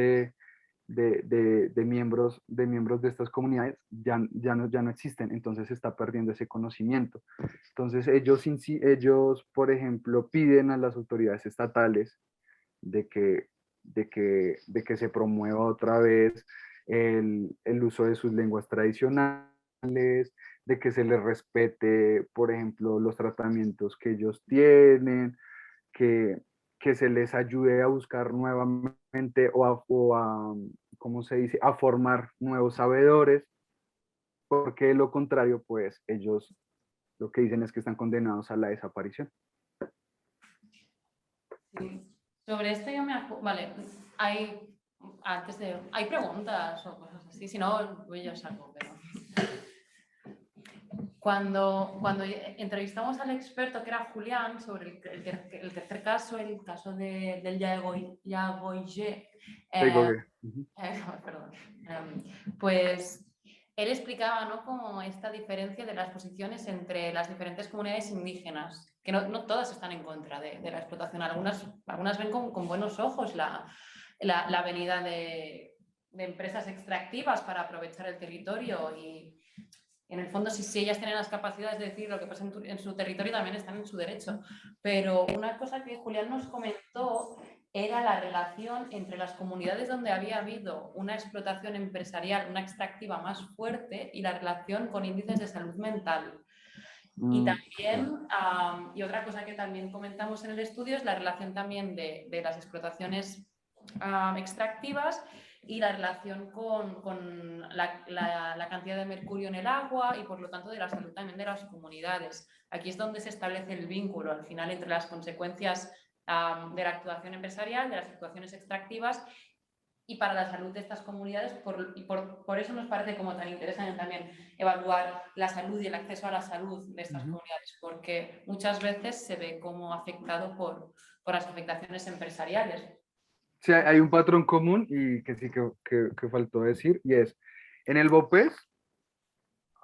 de miembros de estas comunidades ya no existen, entonces se está perdiendo ese conocimiento. Entonces ellos, por ejemplo, piden a las autoridades estatales de que se promueva otra vez el uso de sus lenguas tradicionales, de que se les respete, por ejemplo, los tratamientos que ellos tienen, que, que se les ayude a buscar nuevamente ¿cómo se dice?, a formar nuevos sabedores, porque de lo contrario, pues ellos lo que dicen es que están condenados a la desaparición. Sí. Sobre esto yo me acuerdo, vale, hay preguntas o cosas así, si no, voy yo saco, pero... Cuando entrevistamos al experto que era Julián sobre el tercer caso, el caso del Yagoye, Digo que, perdón, pues él explicaba, ¿no?, como esta diferencia de las posiciones entre las diferentes comunidades indígenas, que no todas están en contra de la explotación, algunas ven con buenos ojos la venida de empresas extractivas para aprovechar el territorio y en el fondo, si ellas tienen las capacidades de decir lo que pasa en su territorio, también están en su derecho. Pero una cosa que Julián nos comentó era la relación entre las comunidades donde había habido una explotación empresarial, una extractiva más fuerte, y la relación con índices de salud mental. Y también, y otra cosa que también comentamos en el estudio es la relación también de las explotaciones extractivas y la relación con la cantidad de mercurio en el agua y por lo tanto de la salud también de las comunidades. Aquí es donde se establece el vínculo al final entre las consecuencias de la actuación empresarial, de las actuaciones extractivas y para la salud de estas comunidades. Por eso nos parece como tan interesante también evaluar la salud y el acceso a la salud de estas comunidades, porque muchas veces se ve como afectado por las afectaciones empresariales. sí, hay un patrón común y que sí que faltó decir, y es, en el BOPES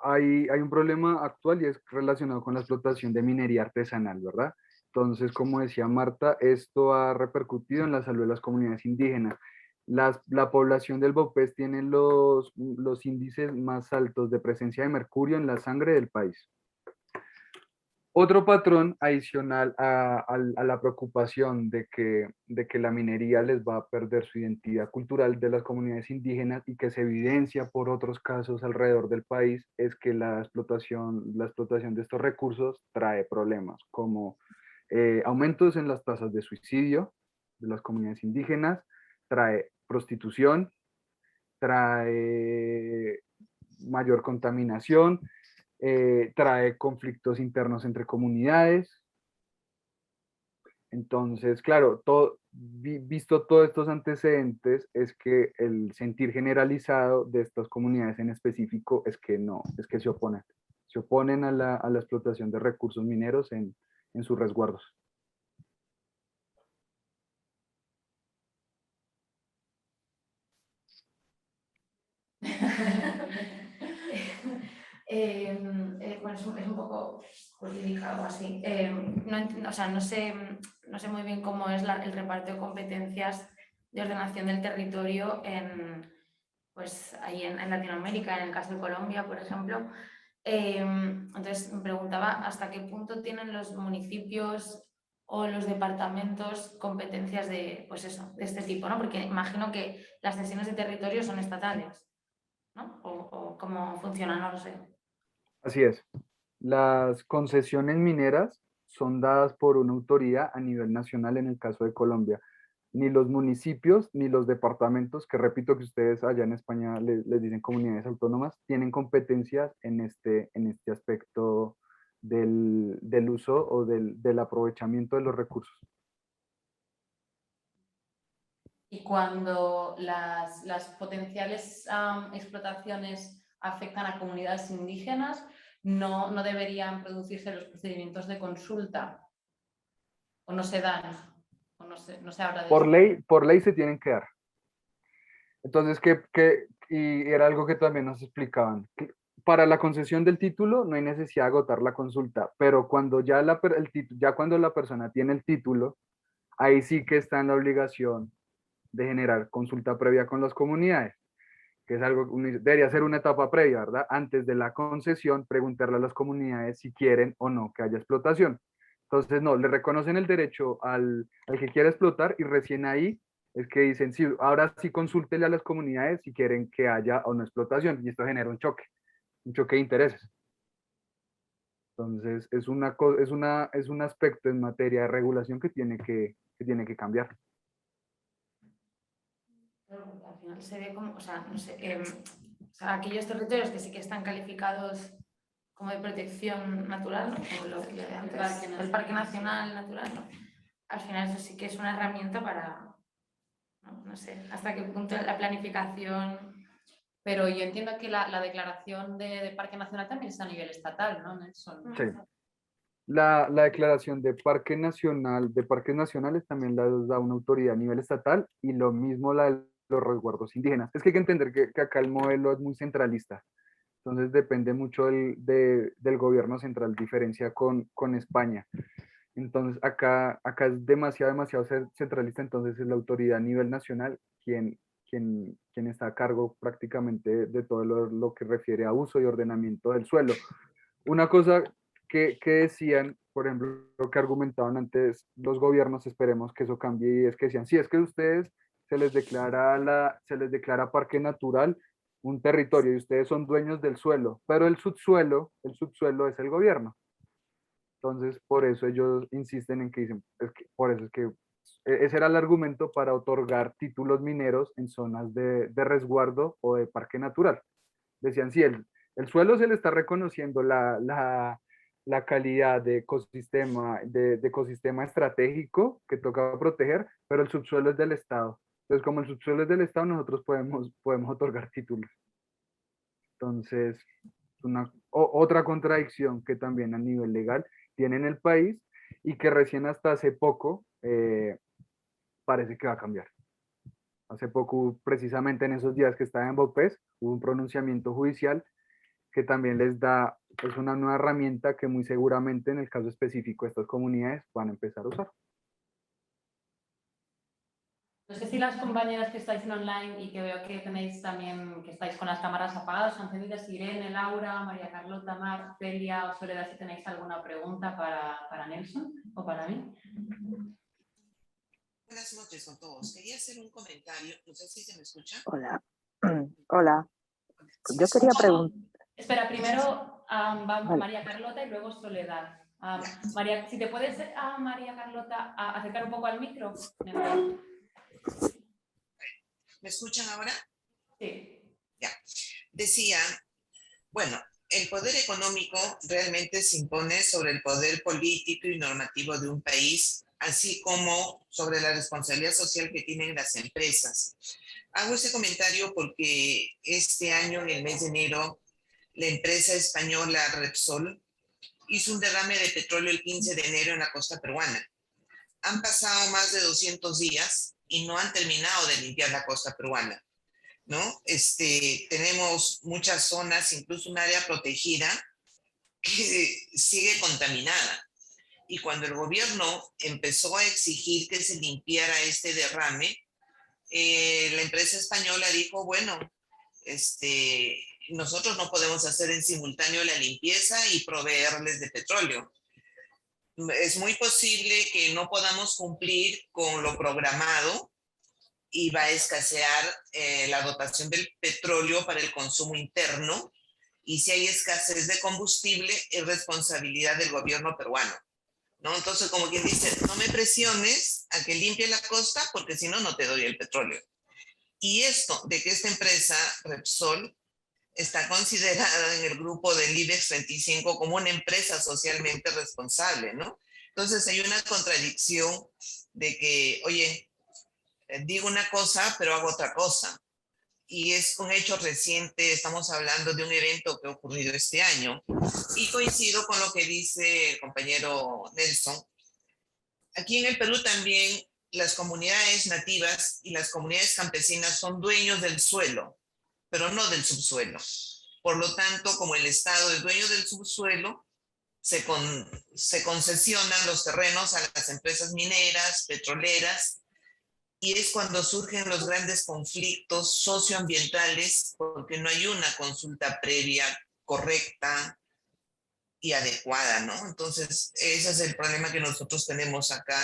hay un problema actual y es relacionado con la explotación de minería artesanal, ¿verdad? Entonces, como decía Marta, esto ha repercutido en la salud de las comunidades indígenas. La población del BOPES tiene los índices más altos de presencia de mercurio en la sangre del país. Otro patrón adicional a la preocupación de que la minería les va a perder su identidad cultural de las comunidades indígenas y que se evidencia por otros casos alrededor del país es que la explotación de estos recursos trae problemas como aumentos en las tasas de suicidio de las comunidades indígenas, trae prostitución, trae mayor contaminación, trae conflictos internos entre comunidades. Entonces, claro, visto todos estos antecedentes, es que el sentir generalizado de estas comunidades en específico es que no, es que se oponen a la explotación de recursos mineros en sus resguardos. Bueno, es un poco jurídica o así. O sea, no sé muy bien cómo es el reparto de competencias de ordenación del territorio pues, ahí en Latinoamérica, en el caso de Colombia, por ejemplo. Entonces me preguntaba hasta qué punto tienen los municipios o los departamentos competencias pues eso, de este tipo, ¿no? Porque imagino que las cesiones de territorio son estatales, ¿no? O cómo funciona, no lo sé. Así es. Las concesiones mineras son dadas por una autoridad a nivel nacional en el caso de Colombia. Ni los municipios ni los departamentos, que repito que ustedes allá en España les dicen comunidades autónomas, tienen competencias en este aspecto del uso o del aprovechamiento de los recursos. Y cuando las potenciales explotaciones afectan a comunidades indígenas, no deberían producirse los procedimientos de consulta, o no se dan, o no se habla de eso. Por ley se tienen que dar. Entonces, y era algo que también nos explicaban. Para la concesión del título no hay necesidad de agotar la consulta, pero cuando ya cuando la persona tiene el título, ahí sí que está en la obligación de generar consulta previa con las comunidades, que es algo que debería ser una etapa previa, ¿verdad? Antes de la concesión, preguntarle a las comunidades si quieren o no que haya explotación. Entonces, no, le reconocen el derecho al que quiera explotar y recién ahí es que dicen, sí, ahora sí consúltele a las comunidades si quieren que haya o no explotación, y esto genera un choque de intereses. Entonces, es un aspecto en materia de regulación que tiene que cambiar. Al final se ve como, o sea, no sé, o sea, aquellos territorios que sí que están calificados como de protección natural, ¿no? Como lo de antes, el Parque Nacional Natural, ¿no? Al final eso sí que es una herramienta para, no sé, hasta qué punto la planificación. Pero yo entiendo que la declaración de Parque Nacional también es a nivel estatal, ¿no, Nelson? Sí. La declaración de parques nacionales también la da una autoridad a nivel estatal y lo mismo la de los resguardos indígenas. Es que hay que entender que acá el modelo es muy centralista, entonces depende mucho del gobierno central, diferencia con España. Entonces acá es demasiado centralista, entonces es la autoridad a nivel nacional quien está a cargo prácticamente de todo lo que refiere a uso y ordenamiento del suelo. Una cosa que decían, por ejemplo, lo que argumentaban antes los gobiernos, esperemos que eso cambie, y es que decían, sí, es que a ustedes se les declara parque natural un territorio y ustedes son dueños del suelo, pero el subsuelo es el gobierno. Entonces, por eso ellos insisten en que dicen, por eso es que ese era el argumento para otorgar títulos mineros en zonas de resguardo o de parque natural. Decían, sí, el suelo se le está reconociendo la calidad de ecosistema estratégico que toca proteger, pero el subsuelo es del Estado. Entonces, como el subsuelo es del Estado, nosotros podemos otorgar títulos. Entonces, otra contradicción que también a nivel legal tiene en el país y que recién hasta hace poco parece que va a cambiar. Hace poco, precisamente en esos días que estaba en Bopes, hubo un pronunciamiento judicial que también les da, es una nueva herramienta que muy seguramente en el caso específico de estas comunidades van a empezar a usar. No sé si las compañeras que estáis en online y que veo que tenéis también, que estáis con las cámaras apagadas o encendidas, Irene, Laura, María Carlota, Mar, Celia o Soledad, si tenéis alguna pregunta para Nelson o para mí. Buenas noches con todos. Quería hacer un comentario, no sé si se me escucha. Hola. Hola. Yo quería preguntar. Espera, primero va Vale. María Carlota y luego Soledad. María, si te puedes, María Carlota, acercar un poco al micro. ¿Me escuchan ahora? Sí. Ya. Decía, bueno, el poder económico realmente se impone sobre el poder político y normativo de un país, así como sobre la responsabilidad social que tienen las empresas. Hago este comentario porque este año, en el mes de enero, la empresa española Repsol hizo un derrame de petróleo el 15 de enero en la costa peruana. Han pasado más de 200 días y no han terminado de limpiar la costa peruana, ¿no? Tenemos muchas zonas, incluso un área protegida, que sigue contaminada. Y cuando el gobierno empezó a exigir que se limpiara este derrame, la empresa española dijo, bueno, nosotros no podemos hacer en simultáneo la limpieza y proveerles de petróleo. Es muy posible que no podamos cumplir con lo programado y va a escasear la dotación del petróleo para el consumo interno, y si hay escasez de combustible es responsabilidad del gobierno peruano, ¿no? Entonces, como quien dice, no me presiones a que limpie la costa porque si no, no te doy el petróleo. Y esto de que esta empresa, Repsol, está considerada en el grupo del IBEX 35 como una empresa socialmente responsable, ¿no? Entonces hay una contradicción de que, oye, digo una cosa, pero hago otra cosa. Y es un hecho reciente, estamos hablando de un evento que ha ocurrido este año. Y coincido con lo que dice el compañero Nelson. Aquí en el Perú también las comunidades nativas y las comunidades campesinas son dueños del suelo, pero no del subsuelo. Por lo tanto, como el Estado es dueño del subsuelo, se concesionan los terrenos a las empresas mineras, petroleras, y es cuando surgen los grandes conflictos socioambientales porque no hay una consulta previa correcta y adecuada, ¿no? Entonces, ese es el problema que nosotros tenemos acá.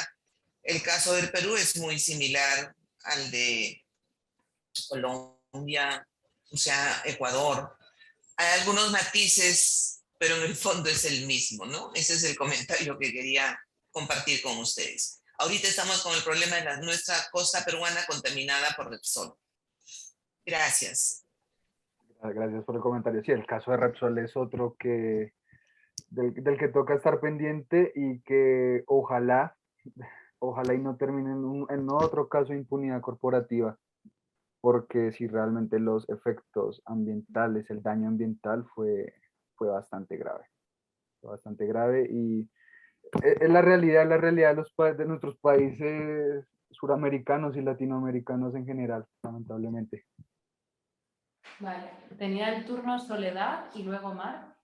El caso del Perú es muy similar al de Colombia, o sea, Ecuador. Hay algunos matices, pero en el fondo es el mismo, ¿no? Ese es el comentario que quería compartir con ustedes. Ahorita estamos con el problema de nuestra costa peruana contaminada por Repsol. Gracias. Gracias por el comentario. Sí, el caso de Repsol es otro del que toca estar pendiente y que ojalá y no termine en otro caso de impunidad corporativa, porque si realmente los efectos ambientales, el daño ambiental fue bastante grave. Fue bastante grave y es la realidad de nuestros países suramericanos y latinoamericanos en general, lamentablemente. Vale, tenía el turno Soledad y luego Mar.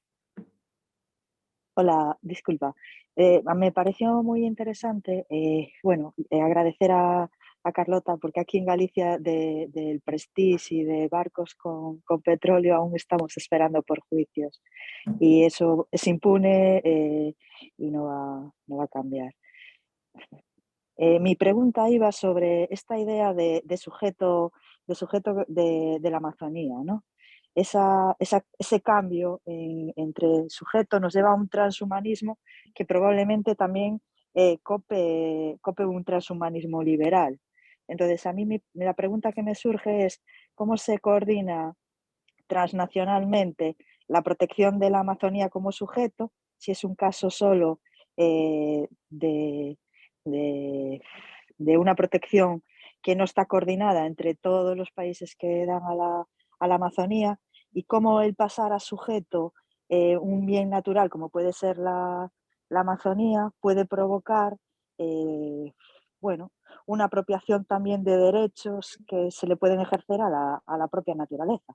Hola, disculpa. Me pareció muy interesante, agradecer a Carlota, porque aquí en Galicia del Prestige y de barcos con petróleo aún estamos esperando por juicios y eso es impune y no va a cambiar. Mi pregunta iba sobre esta idea de sujeto de la Amazonía, ¿no? Ese cambio entre sujeto nos lleva a un transhumanismo que probablemente también cope un transhumanismo liberal. Entonces, a mí la pregunta que me surge es cómo se coordina transnacionalmente la protección de la Amazonía como sujeto, si es un caso solo de una protección que no está coordinada entre todos los países que dan a la Amazonía, y cómo el pasar a sujeto un bien natural como puede ser la Amazonía puede provocar una apropiación también de derechos que se le pueden ejercer a la propia naturaleza,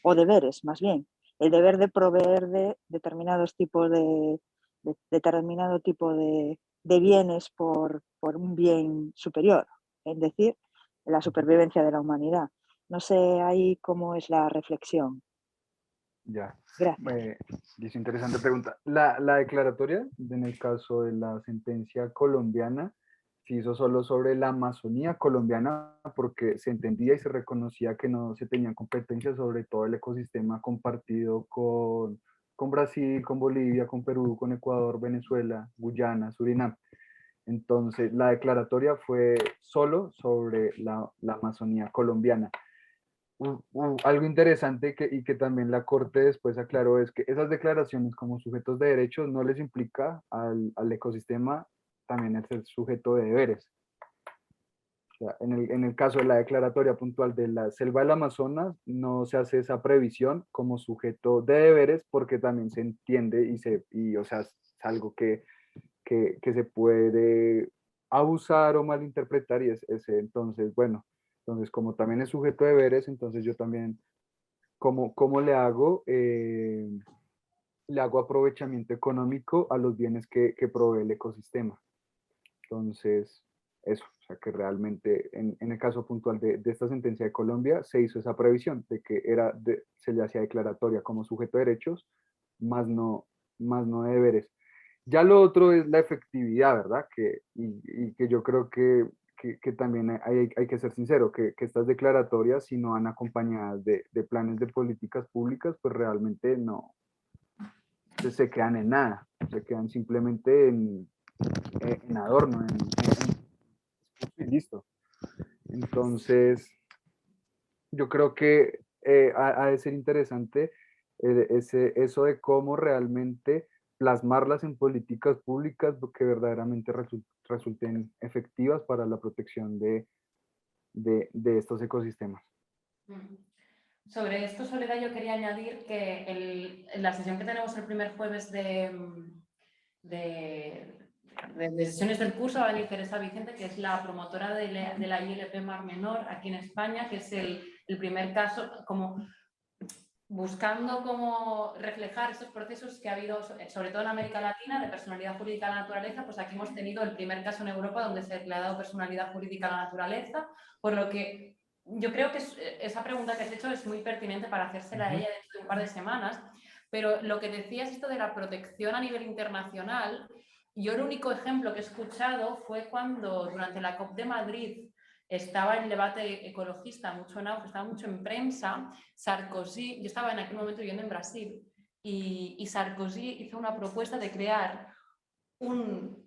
o deberes más bien, el deber de proveer de determinados tipos determinado tipo de bienes por un bien superior, es decir, la supervivencia de la humanidad. No sé ahí cómo es la reflexión. Ya. Gracias. Es interesante pregunta. La declaratoria, en el caso de la sentencia colombiana, se hizo solo sobre la Amazonía colombiana porque se entendía y se reconocía que no se tenían competencias sobre todo el ecosistema compartido con Brasil, con Bolivia, con Perú, con Ecuador, Venezuela, Guyana, Surinam. Entonces, la declaratoria fue solo sobre la Amazonía colombiana. Algo interesante y que también la Corte después aclaró es que esas declaraciones como sujetos de derechos no les implica al ecosistema también el ser sujeto de deberes. O sea, en el caso de la declaratoria puntual de la selva del Amazonas, no se hace esa previsión como sujeto de deberes porque también se entiende o sea, es algo que se puede abusar o malinterpretar y entonces, bueno, entonces como también es sujeto de deberes, entonces yo también, ¿cómo le hago? Le hago aprovechamiento económico a los bienes que provee el ecosistema. Entonces, eso, o sea que realmente en el caso puntual de esta sentencia de Colombia se hizo esa previsión de que se le hacía declaratoria como sujeto de derechos, más no de deberes. Ya lo otro es la efectividad, ¿verdad? Y que yo creo que también hay que ser sincero, que estas declaratorias, si no van acompañadas de planes de políticas públicas, pues realmente no se quedan en nada, se quedan simplemente en adorno, y listo. Entonces, yo creo que ha de ser interesante eso de cómo realmente plasmarlas en políticas públicas que verdaderamente resulten efectivas para la protección de estos ecosistemas. Sobre esto, Soledad, yo quería añadir que en la sesión que tenemos el primer jueves de sesiones del curso va a venir Teresa Vicente, que es la promotora de la ILP Mar Menor aquí en España, que es el primer caso, como buscando cómo reflejar estos procesos que ha habido, sobre todo en América Latina, de personalidad jurídica a la naturaleza, pues aquí hemos tenido el primer caso en Europa donde se le ha dado personalidad jurídica a la naturaleza, por lo que yo creo que esa pregunta que has hecho es muy pertinente para hacérsela a ella dentro de un par de semanas, pero lo que decías esto de la protección a nivel internacional, yo el único ejemplo que he escuchado fue cuando durante la COP de Madrid estaba el debate ecologista mucho en auge, estaba mucho en prensa. Sarkozy, yo estaba en aquel momento viviendo en Brasil, y Sarkozy hizo una propuesta de crear un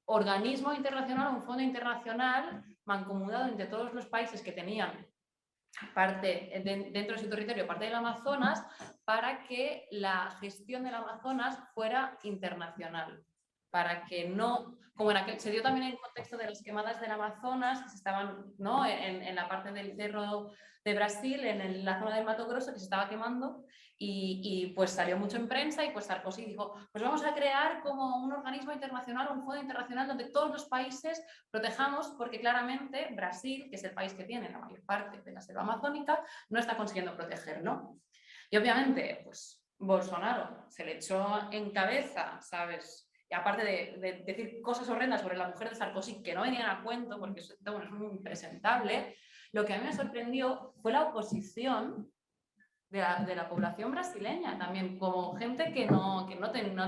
organismo internacional, un fondo internacional mancomunado entre todos los países que tenían parte dentro de su territorio, parte del Amazonas, para que la gestión del Amazonas fuera internacional, para que no, como en aquel, se dio también en el contexto de las quemadas del Amazonas, que se estaban, ¿no?, en la parte del cerro de Brasil, en la zona del Mato Grosso, que se estaba quemando, y pues salió mucho en prensa, y pues Sarkozy dijo, pues vamos a crear como un organismo internacional, un fondo internacional donde todos los países protejamos, porque claramente Brasil, que es el país que tiene la mayor parte de la selva amazónica, no está consiguiendo protegerlo. Y obviamente, pues Bolsonaro se le echó en cabeza, ¿sabes? Y aparte de decir cosas horrendas sobre la mujer de Sarkozy que no venían a cuento, porque bueno, es muy impresentable, lo que a mí me sorprendió fue la oposición de la población brasileña, también como gente que no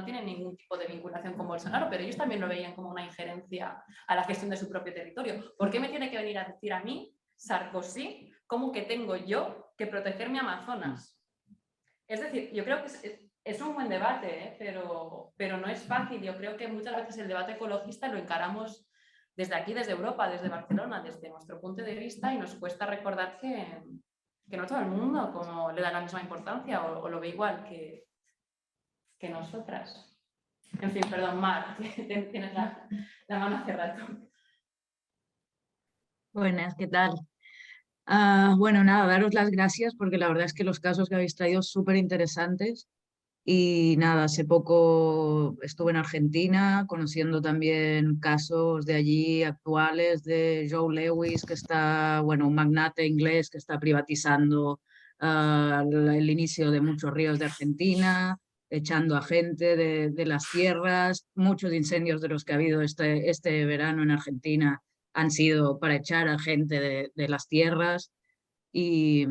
tiene ningún tipo de vinculación con Bolsonaro, pero ellos también lo veían como una injerencia a la gestión de su propio territorio. ¿Por qué me tiene que venir a decir a mí, Sarkozy, cómo que tengo yo que proteger mi Amazonas? Es decir, yo creo que es un buen debate, pero no es fácil. Yo creo que muchas veces el debate ecologista lo encaramos desde aquí, desde Europa, desde Barcelona, desde nuestro punto de vista, y nos cuesta recordar que no todo el mundo como le da la misma importancia o lo ve igual que nosotras. En fin, perdón, Mar, tienes la mano hace rato. Buenas, ¿qué tal? Bueno, nada, daros las gracias porque la verdad es que los casos que habéis traído son súper interesantes. Y nada, hace poco estuve en Argentina conociendo también casos de allí actuales de Joe Lewis, que está, bueno, un magnate inglés que está privatizando el inicio de muchos ríos de Argentina, echando a gente de las tierras. Muchos incendios de los que ha habido este verano en Argentina han sido para echar a gente de las tierras. Y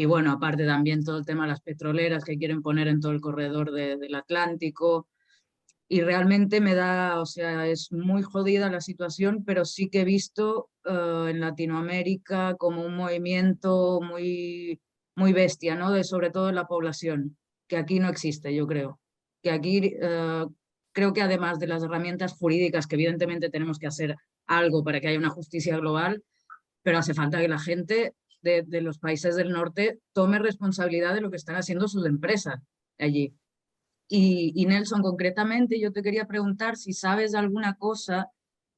bueno, aparte también todo el tema de las petroleras que quieren poner en todo el corredor del Atlántico. Y realmente me da, o sea, es muy jodida la situación, pero sí que he visto en Latinoamérica como un movimiento muy bestia, ¿no? Sobre todo en la población, que aquí no existe, yo creo. Que aquí creo que además de las herramientas jurídicas, que evidentemente tenemos que hacer algo para que haya una justicia global, pero hace falta que la gente de los países del norte tome responsabilidad de lo que están haciendo sus empresas allí. Y Nelson, concretamente, yo te quería preguntar si sabes alguna cosa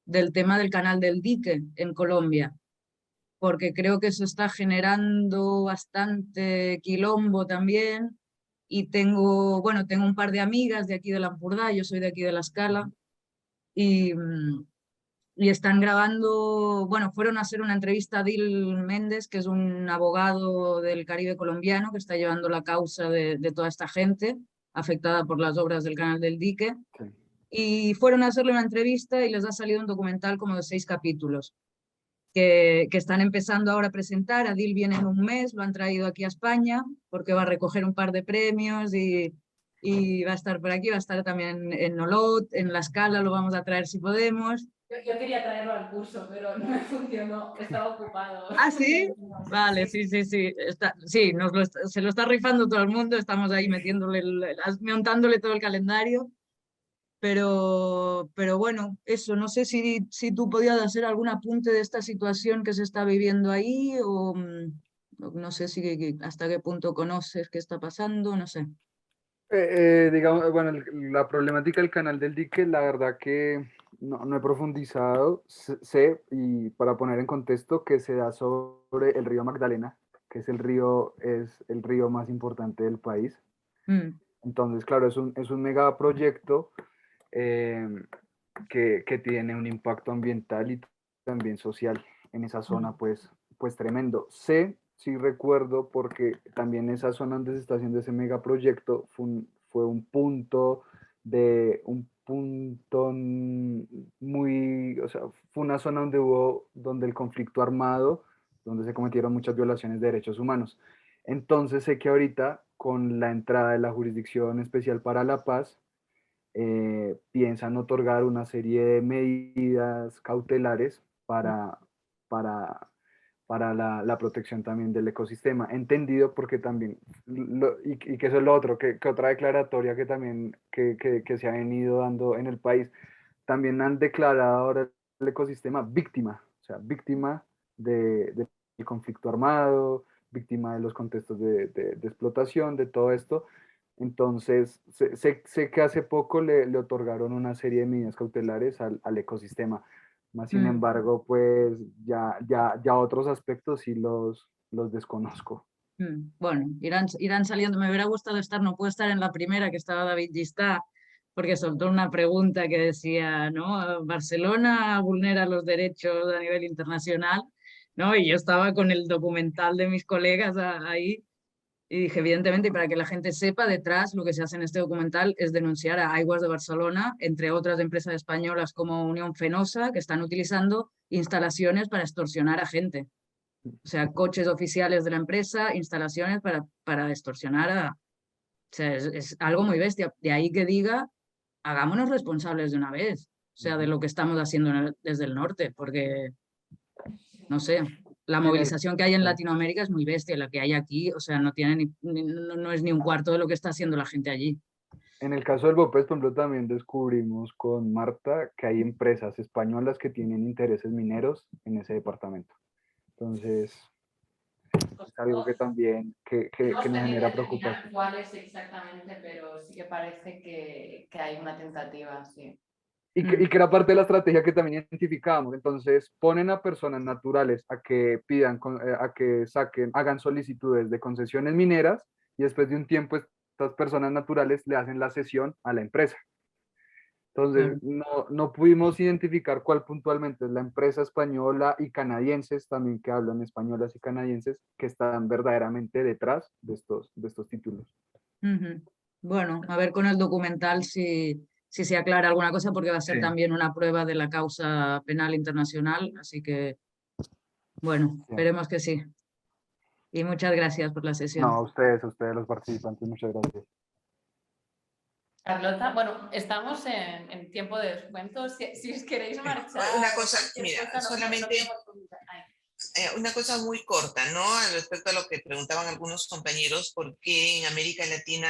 del tema del canal del dique en Colombia, porque creo que eso está generando bastante quilombo también. Y tengo un par de amigas de aquí de Lampurdá, yo soy de aquí de La Escala, y, y están grabando, bueno, fueron a hacer una entrevista a Dil Méndez, que es un abogado del Caribe colombiano que está llevando la causa de toda esta gente afectada por las obras del Canal del Dique. Sí. Y fueron a hacerle una entrevista y les ha salido un documental como de 6 capítulos que están empezando ahora a presentar. Adil viene en un mes, lo han traído aquí a España porque va a recoger un par de premios y va a estar por aquí, va a estar también en Olot, en La Escala, lo vamos a traer si podemos. Yo quería traerlo al curso, pero no me funcionó, estaba ocupado. ¿Ah, sí? Vale, sí. Sí, se lo está rifando todo el mundo, estamos ahí montándole todo el calendario. Pero bueno, eso, no sé si tú podías hacer algún apunte de esta situación que se está viviendo ahí o no sé si hasta qué punto conoces qué está pasando, no sé. Digamos, bueno, la problemática del canal del dique, la verdad que no he profundizado. Sé, y para poner en contexto, que se da sobre el río Magdalena, que es el río más importante del país. Entonces, claro, es un megaproyecto que tiene un impacto ambiental y también social en esa zona, pues tremendo. Sé sí recuerdo, porque también esa zona donde se está haciendo ese megaproyecto fue un punto muy, o sea, fue una zona donde el conflicto armado, donde se cometieron muchas violaciones de derechos humanos. Entonces sé que ahorita, con la entrada de la Jurisdicción Especial para la Paz, piensan otorgar una serie de medidas cautelares para, para la protección también del ecosistema. Entendido porque también, y que eso es lo otro, que otra declaratoria que también que se ha venido dando en el país, también han declarado ahora el ecosistema víctima, o sea, víctima del conflicto armado, víctima de los contextos de explotación, de todo esto. Entonces, sé que hace poco le otorgaron una serie de medidas cautelares al ecosistema. Más sin embargo, pues ya otros aspectos sí los desconozco. Bueno, irán saliendo. Me hubiera gustado estar, no puedo estar en la primera que estaba David Gistá, porque soltó una pregunta que decía, ¿no? Barcelona vulnera los derechos a nivel internacional, ¿no? Y yo estaba con el documental de mis colegas ahí y dije, evidentemente, y para que la gente sepa, detrás lo que se hace en este documental es denunciar a Aigües de Barcelona, entre otras empresas españolas como Unión Fenosa, que están utilizando instalaciones para extorsionar a gente. O sea, coches oficiales de la empresa, instalaciones para extorsionar a... O sea, es algo muy bestia. De ahí que diga, hagámonos responsables de una vez, o sea, de lo que estamos haciendo desde el norte, porque, no sé, la En el, movilización que hay en Latinoamérica es muy bestia, la que hay aquí, o sea, no tiene no es ni un cuarto de lo que está haciendo la gente allí. en el caso del BOPES, por ejemplo, también descubrimos con Marta que hay empresas españolas que tienen intereses mineros en ese departamento. Entonces, es algo que también Hemos que nos tenido genera que determinar preocupación. cuáles exactamente, pero sí que parece que hay una tentativa, sí. Y que era parte de la estrategia que también identificábamos. Entonces, ponen a personas naturales a que a que hagan solicitudes de concesiones mineras y después de un tiempo estas personas naturales le hacen la cesión a la empresa. Entonces, Claro. no pudimos identificar cuál puntualmente es la empresa española y canadienses, también que hablan españolas y canadienses, que están verdaderamente detrás de estos títulos. Bueno, a ver con el documental si se aclara alguna cosa, porque va a ser Sí, también una prueba de la causa penal internacional, así que, bueno, sí. esperemos que sí. Y muchas gracias por la No, sesión. a ustedes los participantes, muchas gracias. Carlota, bueno, estamos en tiempo de descuento. Si os queréis marchar, Una cosa, cualquier mira, cosa, solamente Ay. una cosa muy corta, ¿no? Al respecto a lo que preguntaban algunos compañeros, ¿por qué en América Latina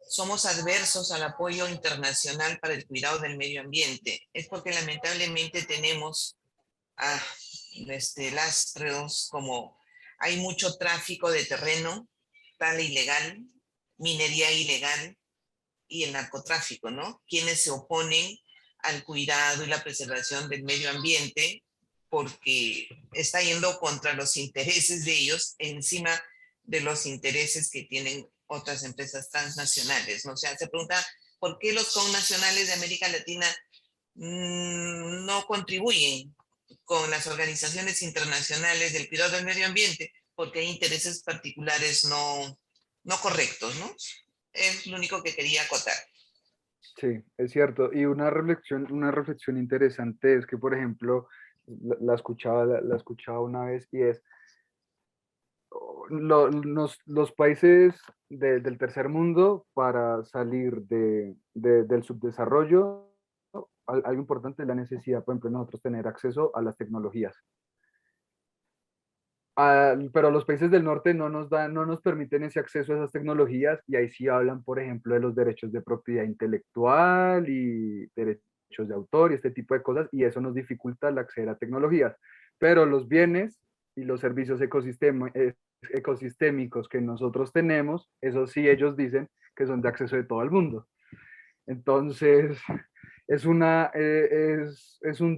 somos adversos al apoyo internacional para el cuidado del medio ambiente? Es porque lamentablemente tenemos lastros como hay mucho tráfico de terreno, tala ilegal, minería ilegal y el narcotráfico, ¿no? Quienes se oponen al cuidado y la preservación del medio ambiente porque está yendo contra los intereses de ellos encima de los intereses que tienen otras empresas transnacionales, ¿no? O sea, se pregunta por qué los connacionales de América Latina no contribuyen con las organizaciones internacionales del cuidado del medio ambiente, porque hay intereses particulares no correctos, ¿no? Es lo único que quería acotar. Sí, es cierto. Y una reflexión interesante es que, por ejemplo, la escuchaba una vez y es, los países del tercer mundo para salir del subdesarrollo, algo importante es la necesidad, por ejemplo, nosotros tener acceso a las tecnologías. Pero los países del norte no nos permiten ese acceso a esas tecnologías y ahí sí hablan, por ejemplo, de los derechos de propiedad intelectual y derechos de autor y este tipo de cosas y eso nos dificulta el acceder a tecnologías. Pero los bienes y los servicios ecosistémicos que nosotros tenemos, eso sí ellos dicen que son de acceso de todo el mundo. Entonces, es un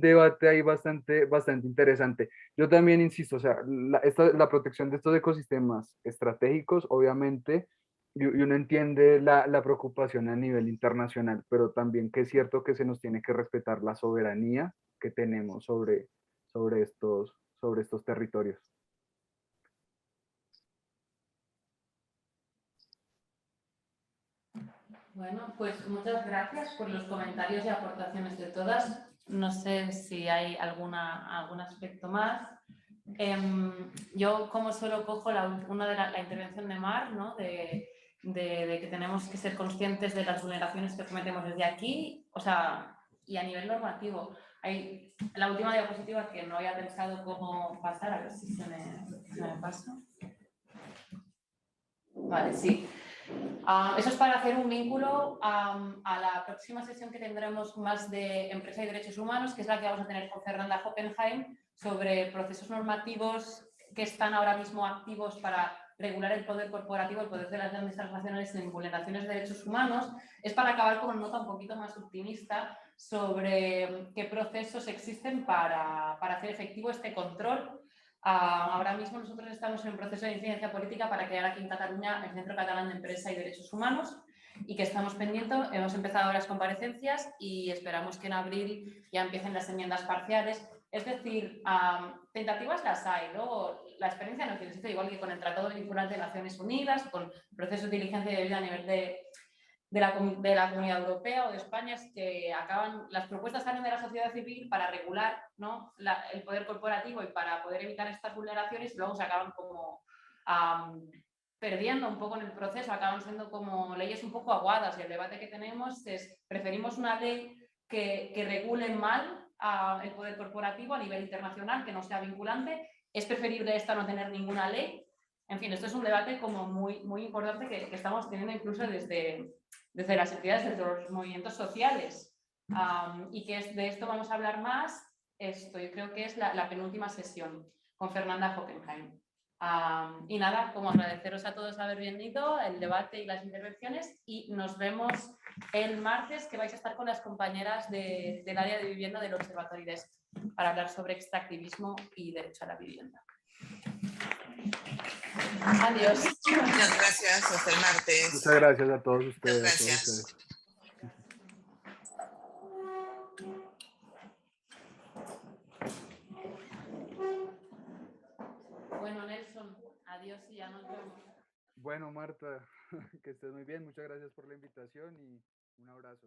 debate ahí bastante interesante. Yo también insisto, o sea, la protección de estos ecosistemas estratégicos, obviamente, y uno entiende la preocupación a nivel internacional, pero también que es cierto que se nos tiene que respetar la soberanía que tenemos sobre estos territorios. Bueno, pues muchas gracias por los comentarios y aportaciones de todas. No sé si hay algún aspecto más. Yo, como solo cojo la intervención de Mar, ¿no? de que tenemos que ser conscientes de las vulneraciones que cometemos desde aquí, o sea, y a nivel normativo. Hay la última diapositiva que no había pensado cómo pasar, a ver si se me pasa. Vale, sí. Eso es para hacer un vínculo a la próxima sesión que tendremos más de empresa y derechos humanos, que es la que vamos a tener con Fernanda Hoppenheim, sobre procesos normativos que están ahora mismo activos para regular el poder corporativo, el poder de las grandes transnacionales en vulneraciones de derechos humanos. Es para acabar con una nota un poquito más optimista sobre qué procesos existen para hacer efectivo este control. Ahora mismo nosotros estamos en un proceso de incidencia política para crear aquí en Cataluña el Centro Catalán de Empresa y Derechos Humanos y que estamos pendientes. Hemos empezado ahora las comparecencias y esperamos que en abril ya empiecen las enmiendas parciales. Es decir, tentativas las hay, luego la experiencia no tiene sentido, igual que con el Tratado Vinculante de Naciones Unidas, con procesos de diligencia de vida a nivel de la Comunidad Europea o de España, es que las propuestas salen de la sociedad civil para regular, ¿no? El poder corporativo y para poder evitar estas vulneraciones, y luego se acaban como perdiendo un poco en el proceso, acaban siendo como leyes un poco aguadas, y el debate que tenemos es, preferimos una ley que regule mal el poder corporativo a nivel internacional, que no sea vinculante. Es preferible esta no tener ninguna ley. En fin, esto es un debate como muy, muy importante que estamos teniendo incluso desde las entidades, desde los movimientos sociales. Y que de esto vamos a hablar más. Yo creo que es la penúltima sesión con Fernanda Hockenheim. Y nada, como agradeceros a todos haber venido, el debate y las intervenciones, y nos vemos el martes, que vais a estar con las compañeras del área de vivienda del Observatorio IDESC para hablar sobre extractivismo y derecho a la vivienda. Adiós. Muchas gracias, hasta el martes. Muchas gracias a todos ustedes. Muchas gracias. Bueno, Nelson, adiós y ya nos vemos. Bueno, Marta, que estés muy bien. Muchas gracias por la invitación y un abrazo.